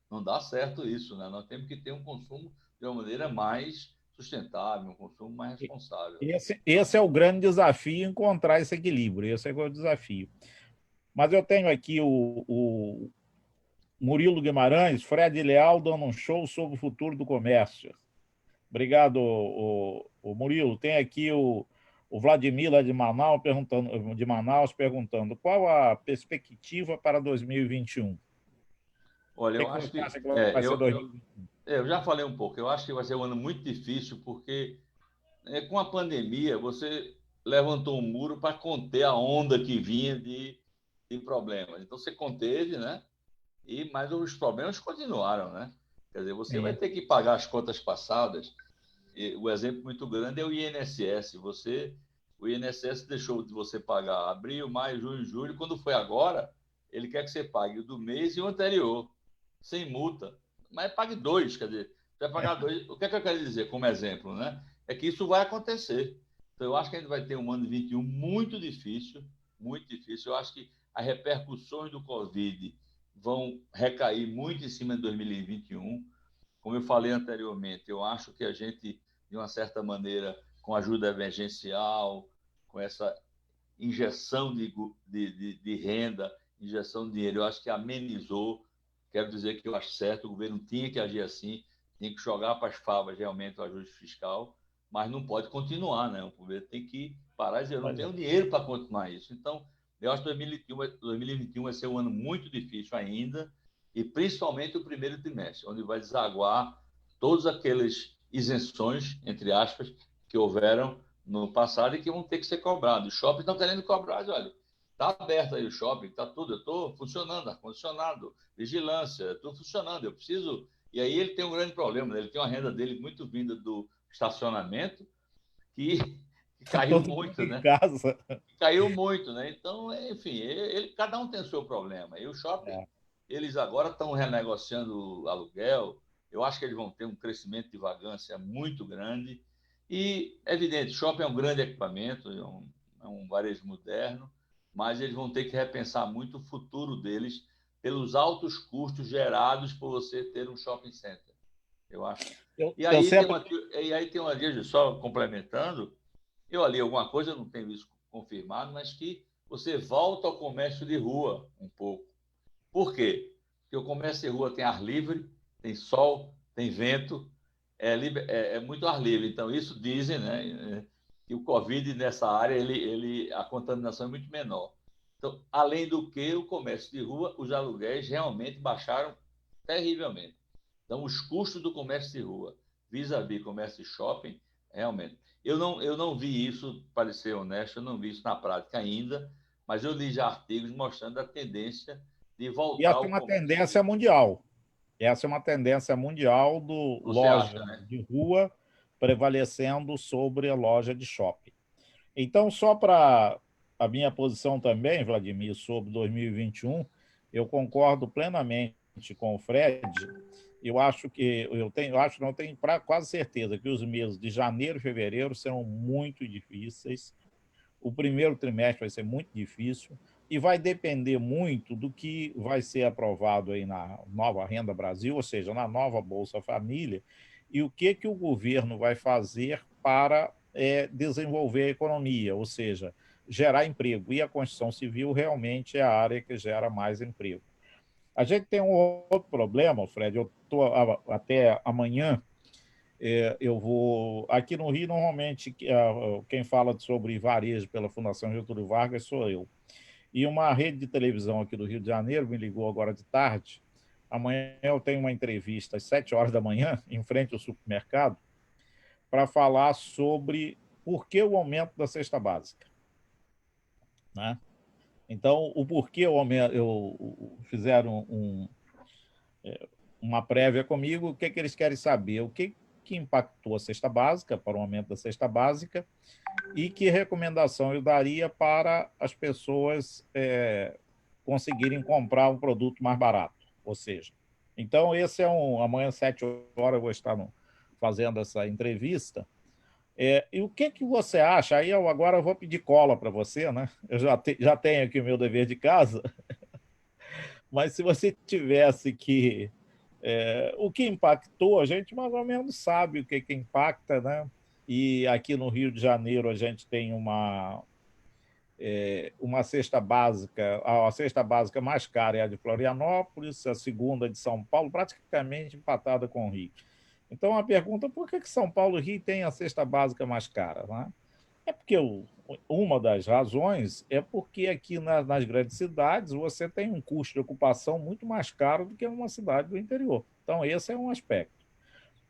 não dá certo isso, né? Nós temos que ter um consumo de uma maneira mais sustentável, um consumo mais responsável. Esse é o grande desafio, encontrar esse equilíbrio, esse é o desafio. Mas eu tenho aqui o Murilo Guimarães, Fred Leal dando um show sobre o futuro do comércio. Obrigado, o Murilo. Tem aqui o Vladimir lá de Manaus perguntando qual a perspectiva para 2021. Olha, eu O que acho você acha que que vai ser 2021? eu já falei um pouco. Eu acho que vai ser um ano muito difícil porque com a pandemia você levantou um muro para conter a onda que vinha de problemas. Então você conteve, né? Mas os problemas continuaram, né? Quer dizer, você vai ter que pagar as contas passadas. O exemplo muito grande é o INSS. O INSS deixou de você pagar abril, maio, junho, julho. Quando foi agora, ele quer que você pague o do mês e o anterior, sem multa. Mas pague dois, quer dizer, vai pagar dois. O que é que eu quero dizer como exemplo, né? É que isso vai acontecer. Então, eu acho que a gente vai ter um ano de 21 muito difícil, muito difícil. Eu acho que as repercussões do Covid vão recair muito em cima de 2021. Como eu falei anteriormente, eu acho que a gente, de uma certa maneira, com ajuda emergencial, com essa injeção de renda, injeção de dinheiro, eu acho que amenizou. Quero dizer que eu acho certo, o governo tinha que agir assim, tinha que jogar para as favas realmente o ajuste fiscal, mas não pode continuar, né? O governo tem que parar e dizer, eu não tenho dinheiro para continuar isso. Então, eu acho que 2021 vai ser um ano muito difícil ainda, e principalmente o primeiro trimestre, onde vai desaguar todas aquelas isenções, entre aspas, que houveram no passado e que vão ter que ser cobrados. Os shoppings estão querendo cobrar, olha, está aberto aí o shopping, está tudo, eu estou funcionando, ar-condicionado, vigilância, tudo funcionando, eu preciso... E aí ele tem um grande problema, né? Ele tem uma renda dele muito vinda do estacionamento, que caiu muito, né? Casa. Caiu muito, né? Então, enfim, cada um tem o seu problema. E o shopping, eles agora estão renegociando o aluguel. Eu acho que eles vão ter um crescimento de vagância muito grande. E, é evidente, shopping é um grande equipamento, é um varejo moderno, mas eles vão ter que repensar muito o futuro deles pelos altos custos gerados por você ter um shopping center, eu acho. E aí tem uma dia, só complementando, eu ali alguma coisa, eu não tenho isso confirmado, mas que você volta ao comércio de rua um pouco. Por quê? Porque o comércio de rua tem ar livre, tem sol, tem vento, é muito ar livre. Então, isso dizem, né, que o Covid nessa área, a contaminação é muito menor. Então, além do que, o comércio de rua, os aluguéis realmente baixaram terrivelmente. Então, os custos do comércio de rua, vis-à-vis comércio de shopping, realmente. Eu não vi isso, para ser honesto, eu não vi isso na prática ainda, mas eu li já artigos mostrando a tendência de E voltar essa é ao uma comércio. tendência mundial. Essa é uma tendência mundial do Você loja acha, né? de rua prevalecendo sobre a loja de shopping. Então, só para a minha posição também, Vladimir, sobre 2021, eu concordo plenamente com o Fred. Eu acho que não tenho quase certeza que os meses de janeiro e fevereiro serão muito difíceis. O primeiro trimestre vai ser muito difícil e vai depender muito do que vai ser aprovado aí na nova Renda Brasil, ou seja, na nova Bolsa Família, e o que o governo vai fazer para desenvolver a economia, ou seja, gerar emprego. E a construção civil realmente é a área que gera mais emprego. A gente tem um outro problema, Fred, eu estou até amanhã, eu vou... Aqui no Rio, normalmente, quem fala sobre varejo pela Fundação Getúlio Vargas sou eu. E uma rede de televisão aqui do Rio de Janeiro me ligou agora de tarde. Amanhã eu tenho uma entrevista às 7 horas da manhã, em frente ao supermercado, para falar sobre por que o aumento da cesta básica. Né? Então, o porquê fizeram uma prévia comigo, o que eles querem saber? O que impactou a cesta básica, para o aumento da cesta básica, e que recomendação eu daria para as pessoas conseguirem comprar um produto mais barato. Ou seja, então esse é amanhã, às 7 horas, eu vou estar fazendo essa entrevista. E o que você acha? Aí agora eu vou pedir cola para você, né? Eu já tenho aqui o meu dever de casa, mas se você tivesse que... o que impactou, a gente mais ou menos sabe o que impacta, né? E aqui no Rio de Janeiro a gente tem uma cesta básica, a cesta básica mais cara é a de Florianópolis, a segunda de São Paulo, praticamente empatada com o Rio. Então a pergunta, por que São Paulo e Rio têm a cesta básica mais cara, né? É porque uma das razões é porque aqui nas grandes cidades você tem um custo de ocupação muito mais caro do que numa cidade do interior. Então, esse é um aspecto,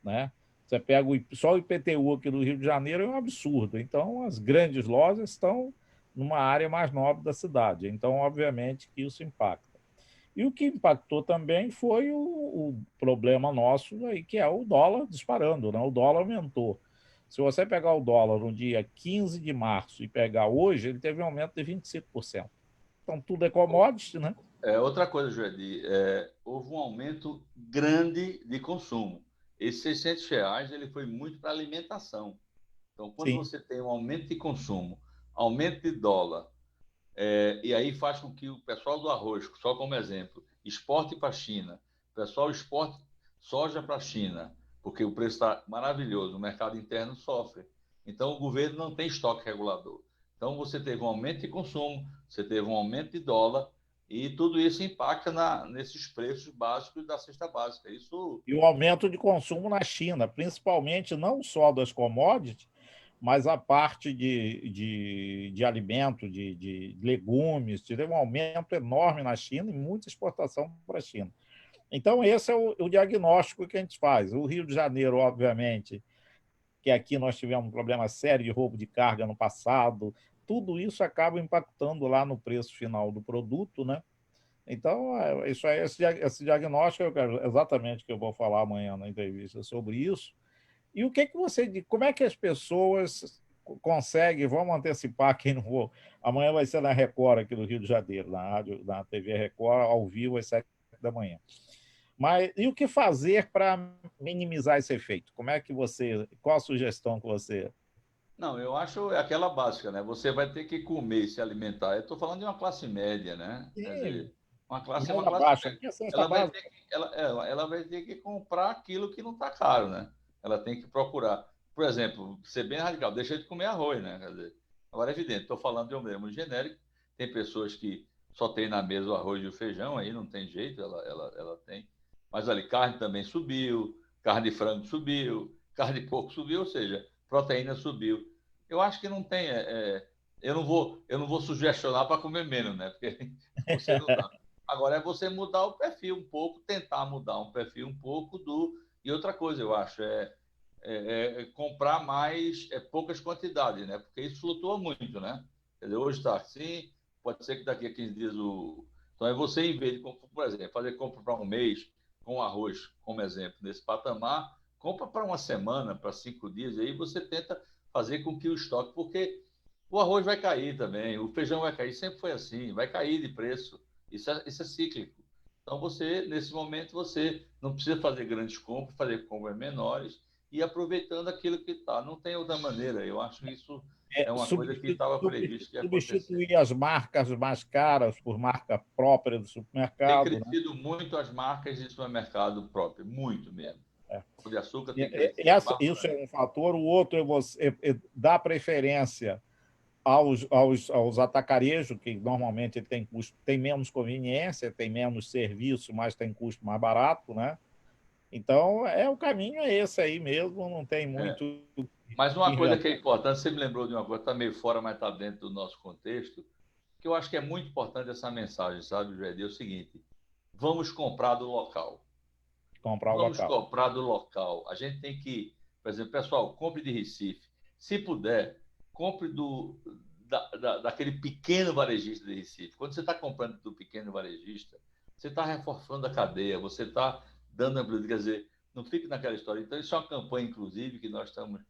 né? Você pega só o IPTU aqui do Rio de Janeiro é um absurdo. Então, as grandes lojas estão numa área mais nobre da cidade. Então, obviamente, que isso impacta. E o que impactou também foi o problema nosso aí, que é o dólar disparando, né? O dólar aumentou. Se você pegar o dólar no dia 15 de março e pegar hoje, ele teve um aumento de 25%. Então, tudo é commodity, né? Outra coisa, Joedi, houve um aumento grande de consumo. Esses R$ 600 ele foi muito para alimentação. Então, quando Sim. você tem um aumento de consumo, aumento de dólar, e aí faz com que o pessoal do arroz, só como exemplo, exporte para a China, o pessoal exporte soja para a China, porque o preço está maravilhoso, o mercado interno sofre. Então, o governo não tem estoque regulador. Então, você teve um aumento de consumo, você teve um aumento de dólar, e tudo isso impacta nesses preços básicos da cesta básica. Isso E o aumento de consumo na China, principalmente não só das commodities, mas a parte de alimento, de legumes, teve um aumento enorme na China e muita exportação para a China. Então, esse é o diagnóstico que a gente faz. O Rio de Janeiro, obviamente, que aqui nós tivemos um problema sério de roubo de carga no passado, tudo isso acaba impactando lá no preço final do produto, né? Então, isso aí, esse diagnóstico exatamente que eu vou falar amanhã na entrevista sobre isso. E o que você, como é que as pessoas conseguem, vamos antecipar quem não vou, amanhã vai ser na Record aqui do Rio de Janeiro, na TV Record, ao vivo às 7 da manhã. Mas e o que fazer para minimizar esse efeito? Como é que qual a sugestão que você... Não, eu acho aquela básica, né? Você vai ter que comer e se alimentar. Eu estou falando de uma classe média, né? Quer Sim, dizer, uma classe é mais uma classe abaixo, média. aqui é a cesta Ela vai ter básica. que, ela vai ter que comprar aquilo que não está caro, né? Ela tem que procurar. Por exemplo, ser bem radical, deixa de comer arroz, né? Quer dizer, agora é evidente, estou falando de um mesmo genérico. Tem pessoas que só tem na mesa o arroz e o feijão, aí não tem jeito, ela tem. Mas ali, carne também subiu, carne de frango subiu, carne de porco subiu, ou seja, proteína subiu. Eu acho que não tem. Eu não vou sugestionar para comer menos, né? Porque você não dá. Agora é você mudar o perfil um pouco, tentar mudar um perfil um pouco do. E outra coisa, eu acho, comprar mais poucas quantidades, né? Porque isso flutua muito, né? Quer dizer, hoje está assim, pode ser que daqui a 15 dias o. Então é você, em vez de, por exemplo, fazer compra para um mês, com arroz, como exemplo, nesse patamar, compra para uma semana, para 5 dias, e aí você tenta fazer com que o estoque, porque o arroz vai cair também, o feijão vai cair, sempre foi assim, vai cair de preço. Isso é cíclico. Então, nesse momento, você não precisa fazer grandes compras, fazer compras menores e aproveitando aquilo que está. Não tem outra maneira. Eu acho que isso é uma coisa que estava previsto que ia acontecer. Substituir as marcas mais caras por marca própria do Tem supermercado, né? crescido muito as marcas de supermercado próprio, muito mesmo. É. O de açúcar tem crescido Isso bastante. é um fator. O outro é dar preferência aos atacarejos, que normalmente ele tem menos conveniência, tem menos serviço, mas tem custo mais barato, né? Então, o caminho é esse aí mesmo, não tem É. muito Mas uma coisa que inventar. é importante, você me lembrou de uma coisa, está meio fora, mas está dentro do nosso contexto, que eu acho que é muito importante essa mensagem, sabe, Jedi? É o seguinte: vamos comprar do local. Comprar o Vamos local. comprar do local. A gente tem que, por exemplo, pessoal, compre de Recife. Se puder, compre daquele pequeno varejista de Recife. Quando você está comprando do pequeno varejista, você está reforçando a cadeia, você está dando amplitude, quer dizer, não fique naquela história. Então, isso é uma campanha, inclusive, que nós estamos...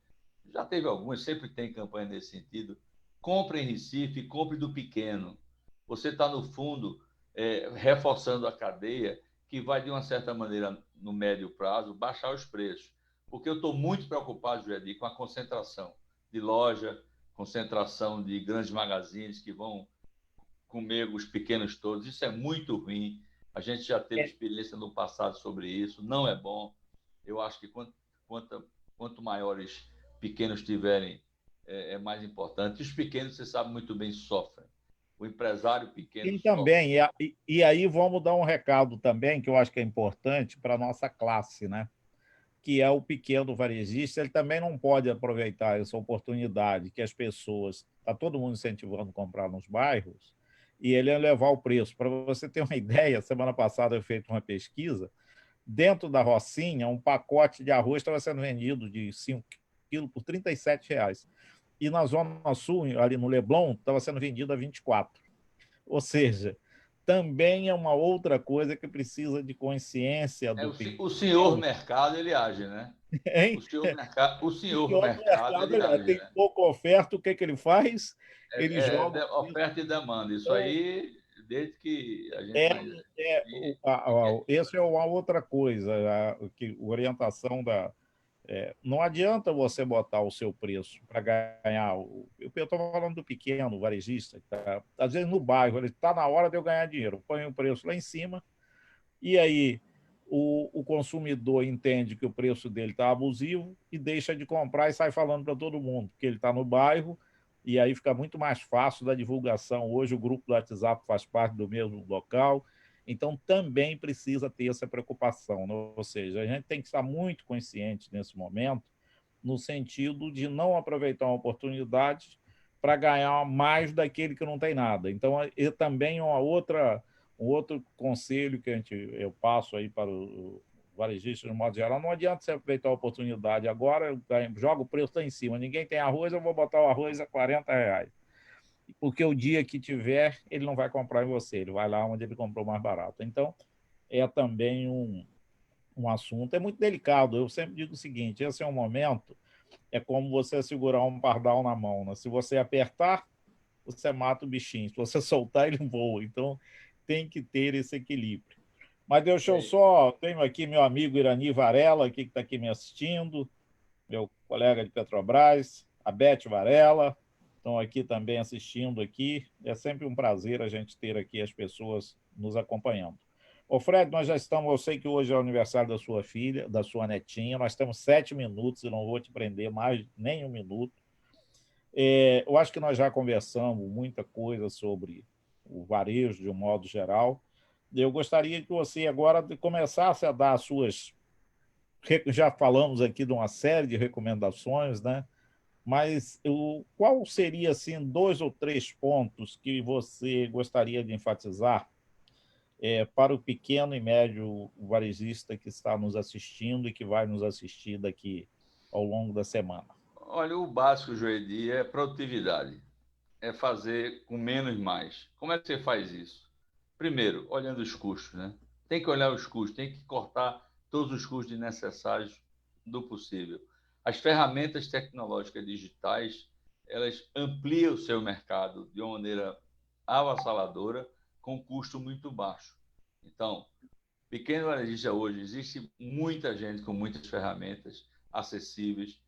Já teve algumas, sempre tem campanha nesse sentido. Compre em Recife, compre do pequeno. Você está, no fundo, reforçando a cadeia, que vai, de uma certa maneira, no médio prazo, baixar os preços. Porque eu estou muito preocupado, Juedi, com a concentração de loja, concentração de grandes magazines que vão comer os pequenos todos. Isso é muito ruim. A gente já teve experiência no passado sobre isso. Não é bom. Eu acho que quanto maiores pequenos tiverem, é mais importante. Os pequenos, você sabe muito bem, sofrem. O empresário pequeno E sofre. também, e aí vamos dar um recado também, que eu acho que é importante para a nossa classe, né? Que é o pequeno varejista. Ele também não pode aproveitar essa oportunidade que as pessoas, está todo mundo incentivando a comprar nos bairros, e ele elevar o preço. Para você ter uma ideia, semana passada eu fiz uma pesquisa, dentro da Rocinha, um pacote de arroz estava sendo vendido de 5 quilos por R$ 37. E na Zona Sul, ali no Leblon, estava sendo vendido a 24. Ou seja, também é uma outra coisa que precisa de consciência do O senhor pequeno. mercado, ele age, né? Hein? O O senhor senhor do mercado, mercado ele age, tem né? pouca oferta, o que, que ele faz? Ele joga. Oferta e demanda. Isso Então, aí, desde que a gente... é, essa é uma outra coisa, que orientação da. Não adianta você botar o seu preço para ganhar. Eu estou falando do pequeno varejista, que às vezes no bairro, ele está na hora de eu ganhar dinheiro, põe o preço lá em cima, e aí o consumidor entende que o preço dele está abusivo e deixa de comprar e sai falando para todo mundo, porque ele está no bairro, e aí fica muito mais fácil da divulgação. Hoje o grupo do WhatsApp faz parte do mesmo local, então também precisa ter essa preocupação, né? Ou seja, a gente tem que estar muito consciente nesse momento, no sentido de não aproveitar uma oportunidade para ganhar mais daquele que não tem nada. Então, também um outro conselho que eu passo aí para o varejista, de modo geral: não adianta você aproveitar a oportunidade agora, joga o preço lá em cima, ninguém tem arroz, eu vou botar o arroz a R$ 40. Porque o dia que tiver, ele não vai comprar em você, ele vai lá onde ele comprou mais barato. Então, é também um assunto, é muito delicado. Eu sempre digo o seguinte: esse é um momento, é como você segurar um pardal na mão, né? Se você apertar, você mata o bichinho, se você soltar, ele voa. Então, tem que ter esse equilíbrio. Mas deixa eu só... Tenho aqui meu amigo Irani Varela, aqui, que está aqui me assistindo, meu colega de Petrobras, a Beth Varela, estão aqui também assistindo aqui. É sempre um prazer a gente ter aqui as pessoas nos acompanhando. Ô Fred, nós já estamos... Eu sei que hoje é o aniversário da sua filha, da sua netinha, nós temos 7 minutos, e não vou te prender mais nem um minuto. Eu acho que nós já conversamos muita coisa sobre o varejo de um modo geral. Eu gostaria que você agora começasse a dar as suas... Já falamos aqui de uma série de recomendações, né? Mas qual seria, assim, 2 ou 3 pontos que você gostaria de enfatizar para o pequeno e médio varejista que está nos assistindo e que vai nos assistir daqui ao longo da semana? Olha, o básico, Joedi, é produtividade. É fazer com menos mais. Como é que você faz isso? Primeiro, olhando os custos, né? Tem que olhar os custos, tem que cortar todos os custos necessários do possível. As ferramentas tecnológicas digitais, elas ampliam o seu mercado de uma maneira avassaladora, com custo muito baixo. Então, pequeno varejista hoje, existe muita gente com muitas ferramentas acessíveis.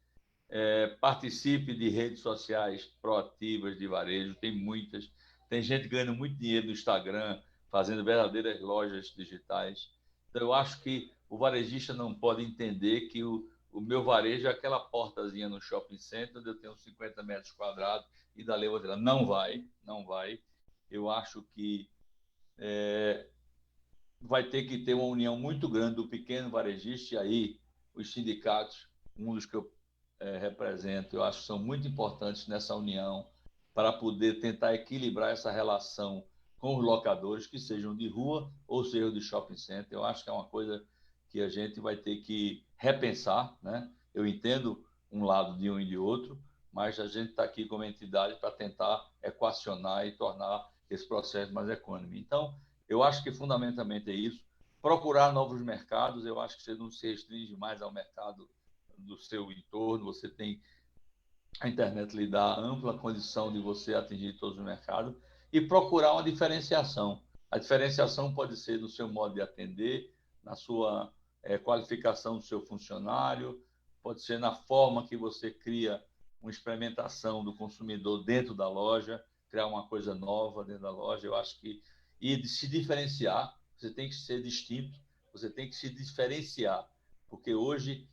Participe de redes sociais proativas de varejo, tem muitas. Tem gente ganhando muito dinheiro no Instagram, fazendo verdadeiras lojas digitais. Então, eu acho que o varejista não pode entender que o meu varejo é aquela portazinha no shopping center, onde eu tenho 50 metros quadrados e dali eu vou dizer, não vai, não vai. Eu acho que vai ter que ter uma união muito grande do pequeno varejista, e aí os sindicatos, um dos que eu represento, eu acho que são muito importantes nessa união para poder tentar equilibrar essa relação com os locadores, que sejam de rua ou sejam de shopping center. Eu acho que é uma coisa que a gente vai ter que repensar, né? Eu entendo um lado de um e de outro, mas a gente está aqui como entidade para tentar equacionar e tornar esse processo mais econômico. Então, eu acho que fundamentalmente é isso. procurar novos mercados. Eu acho que você não se restringe mais ao mercado do seu entorno, você tem a internet lhe dá ampla condição de você atingir todos os mercados e procurar uma diferenciação. A diferenciação pode ser no seu modo de atender, na sua qualificação do seu funcionário, pode ser na forma que você cria uma experimentação do consumidor dentro da loja, criar uma coisa nova dentro da loja. Eu acho que e de se diferenciar, você tem que ser distinto, você tem que se diferenciar, porque hoje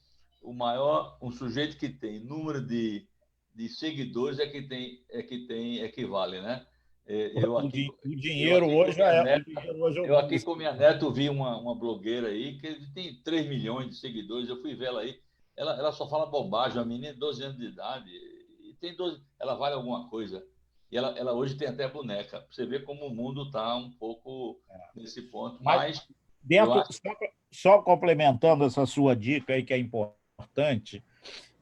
um sujeito que tem número de seguidores equivale, né? Eu aqui, O eu dinheiro aqui com hoje minha é, o neta, dinheiro hoje é o eu mundo aqui dos com minha seguidores. neta vi uma blogueira aí que tem 3 milhões de seguidores. Eu fui ver ela aí, ela só fala bobagem, uma menina de 12 anos de idade, e tem 12, ela vale alguma coisa. E ela hoje tem até boneca. Você vê como o mundo está um pouco nesse ponto, Mas mas eu dentro, acho. só complementando essa sua dica aí que é importante,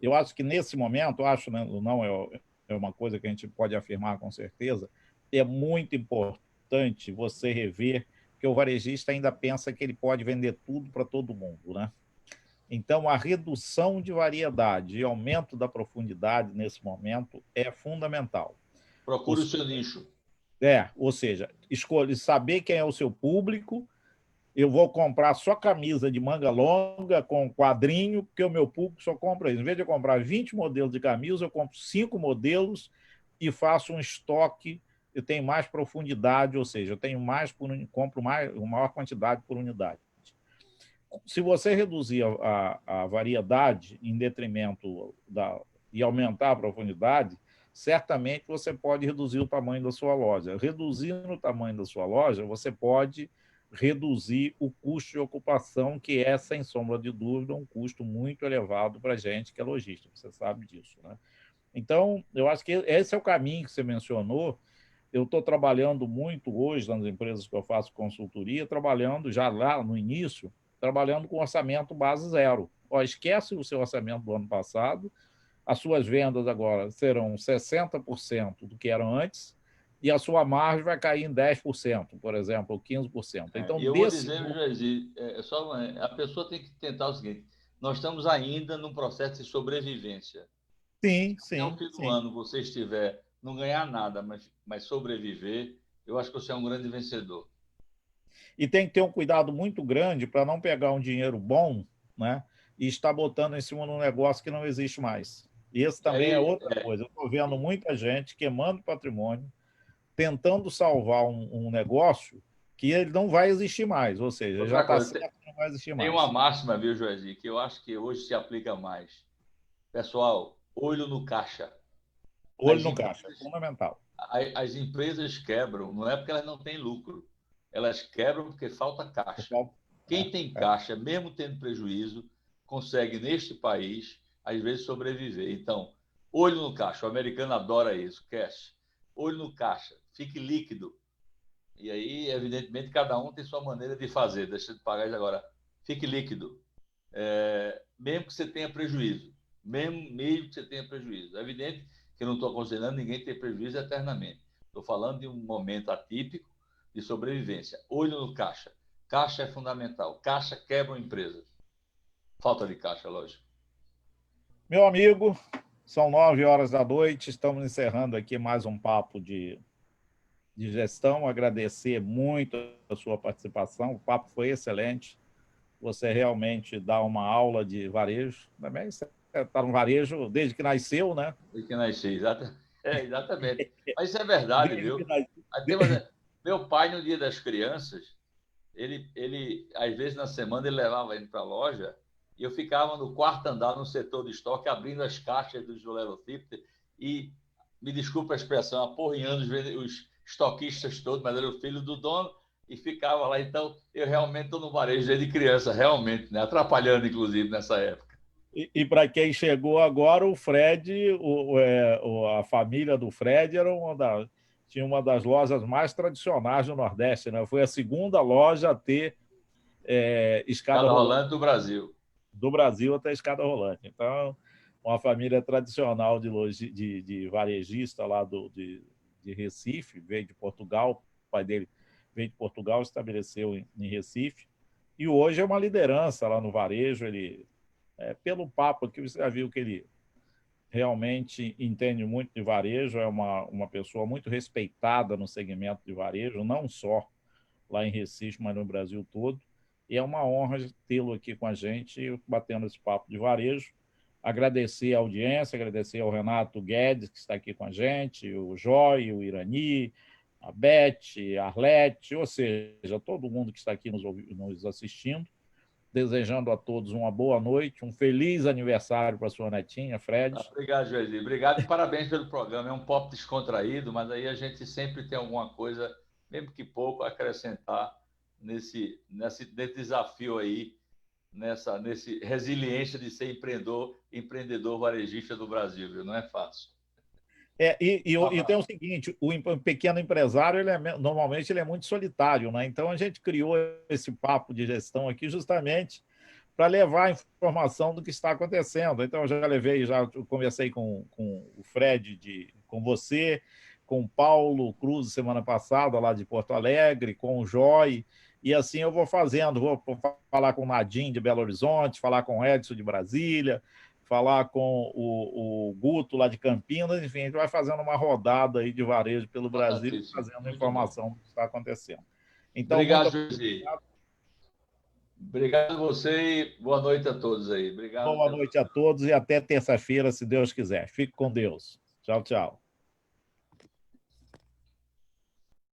eu acho que nesse momento, acho, né, não é uma coisa que a gente pode afirmar com certeza, é muito importante você rever, porque o varejista ainda pensa que ele pode vender tudo para todo mundo, né? Então, a redução de variedade e aumento da profundidade nesse momento é fundamental. Ou Procure o seu nicho. ou seja, escolhe saber quem é o seu público. Eu vou comprar só camisa de manga longa com quadrinho, porque o meu público só compra isso. Em vez de eu comprar 20 modelos de camisa, eu compro 5 modelos e faço um estoque. Eu tenho mais profundidade, ou seja, eu tenho compro uma maior quantidade por unidade. Se você reduzir a variedade em detrimento e aumentar a profundidade, certamente você pode reduzir o tamanho da sua loja. Reduzindo o tamanho da sua loja, você pode reduzir o custo de ocupação, que é, sem sombra de dúvida, um custo muito elevado para a gente que é lojista, você sabe disso, né? Então, eu acho que esse é o caminho que você mencionou. Eu estou trabalhando muito hoje nas empresas que eu faço consultoria, trabalhando já lá no início, trabalhando com orçamento base zero. Esquece o seu orçamento do ano passado, as suas vendas agora serão 60% do que eram antes, e a sua margem vai cair em 10%, por exemplo, ou 15%. Então, E eu vou desse. dizer, Joesi, a pessoa tem que tentar o seguinte: nós estamos ainda num processo de sobrevivência. Sim, Se ao sim, fim do sim. ano você estiver, não ganhar nada, mas sobreviver, eu acho que você é um grande vencedor. E tem que ter um cuidado muito grande para não pegar um dinheiro bom, né, e estar botando em cima de um negócio que não existe mais. E esse E também é aí, outra coisa. Eu estou vendo muita gente queimando patrimônio, tentando salvar um negócio que ele não vai existir mais, ou seja, já outra está coisa, certo que não vai existir tem uma mais. máxima, viu, Joesi, que eu acho que hoje se aplica mais. Pessoal, olho no caixa. Olho As no caixa, é empresas, fundamental. as empresas quebram, não é porque elas não têm lucro, elas quebram porque falta caixa. É, Quem tem é. caixa, mesmo tendo prejuízo, consegue, neste país, às vezes sobreviver. Então, olho no caixa, o americano adora isso, cash. Olho no caixa, fique líquido. E aí, evidentemente, cada um tem sua maneira de fazer. Deixa de pagar isso agora. Fique líquido. Mesmo que você tenha prejuízo. Mesmo que você tenha prejuízo. É evidente que eu não estou aconselhando ninguém ter prejuízo eternamente. Estou falando de um momento atípico de sobrevivência. Olho no caixa. Caixa é fundamental. Caixa quebra uma empresa. Falta de caixa, lógico. Meu amigo, são 9 horas da noite, estamos encerrando aqui mais um papo de gestão. Agradecer muito a sua participação, o papo foi excelente. Você realmente dá uma aula de varejo. Também você está no varejo desde que nasceu, né? Desde que nasci, exatamente. Mas isso é verdade, Desde viu? que nasceu. Meu pai, no Dia das Crianças, ele às vezes na semana ele levava ele para a loja e eu ficava no quarto andar no setor de estoque abrindo as caixas dos Lelotip e, me desculpa a expressão, aporreando os estoquistas todos, mas era o filho do dono e ficava lá. Então, eu realmente estou no varejo desde criança, realmente, né? Atrapalhando, inclusive, nessa época. E para quem chegou agora, o Fred, a família do Fred tinha uma das lojas mais tradicionais do Nordeste, né? Foi a segunda loja a ter escada Cada rolante rolante do Brasil. do Brasil até a escada rolante. Então, uma família tradicional de varejista lá de Recife, veio de Portugal, o pai dele veio de Portugal, estabeleceu em Recife, E hoje é uma liderança lá no varejo. Ele, pelo papo aqui, você já viu que ele realmente entende muito de varejo, é uma pessoa muito respeitada no segmento de varejo, não só lá em Recife, mas no Brasil todo. E é uma honra tê-lo aqui com a gente, batendo esse papo de varejo. Agradecer a audiência, agradecer ao Renato Guedes, que está aqui com a gente, o Joy, o Irani, a Beth, a Arlete, ou seja, todo mundo que está aqui nos assistindo. Desejando a todos uma boa noite, um feliz aniversário para sua netinha, Fred. Obrigado, Joeli. Obrigado e parabéns pelo programa. É um papo descontraído, mas aí a gente sempre tem alguma coisa, mesmo que pouco, a acrescentar nesse desafio aí, nesse resiliência de ser empreendedor varejista do Brasil, viu? Não é fácil. E tem o seguinte, o pequeno empresário, normalmente ele é muito solitário, né? Então a gente criou esse papo de gestão aqui justamente para levar a informação do que está acontecendo. Então eu já conversei com o Fred, com você, com o Paulo Cruz semana passada, lá de Porto Alegre, com o Joy, e assim eu vou fazendo, vou falar com o Nadim de Belo Horizonte, falar com o Edson de Brasília, falar com o Guto lá de Campinas, enfim, a gente vai fazendo uma rodada aí de varejo pelo Brasil, trazendo informação do que está acontecendo. Então, obrigado, José. Obrigado a você e boa noite a todos aí. Obrigado. Boa noite a todos e até terça-feira, se Deus quiser. Fique com Deus. Tchau, tchau.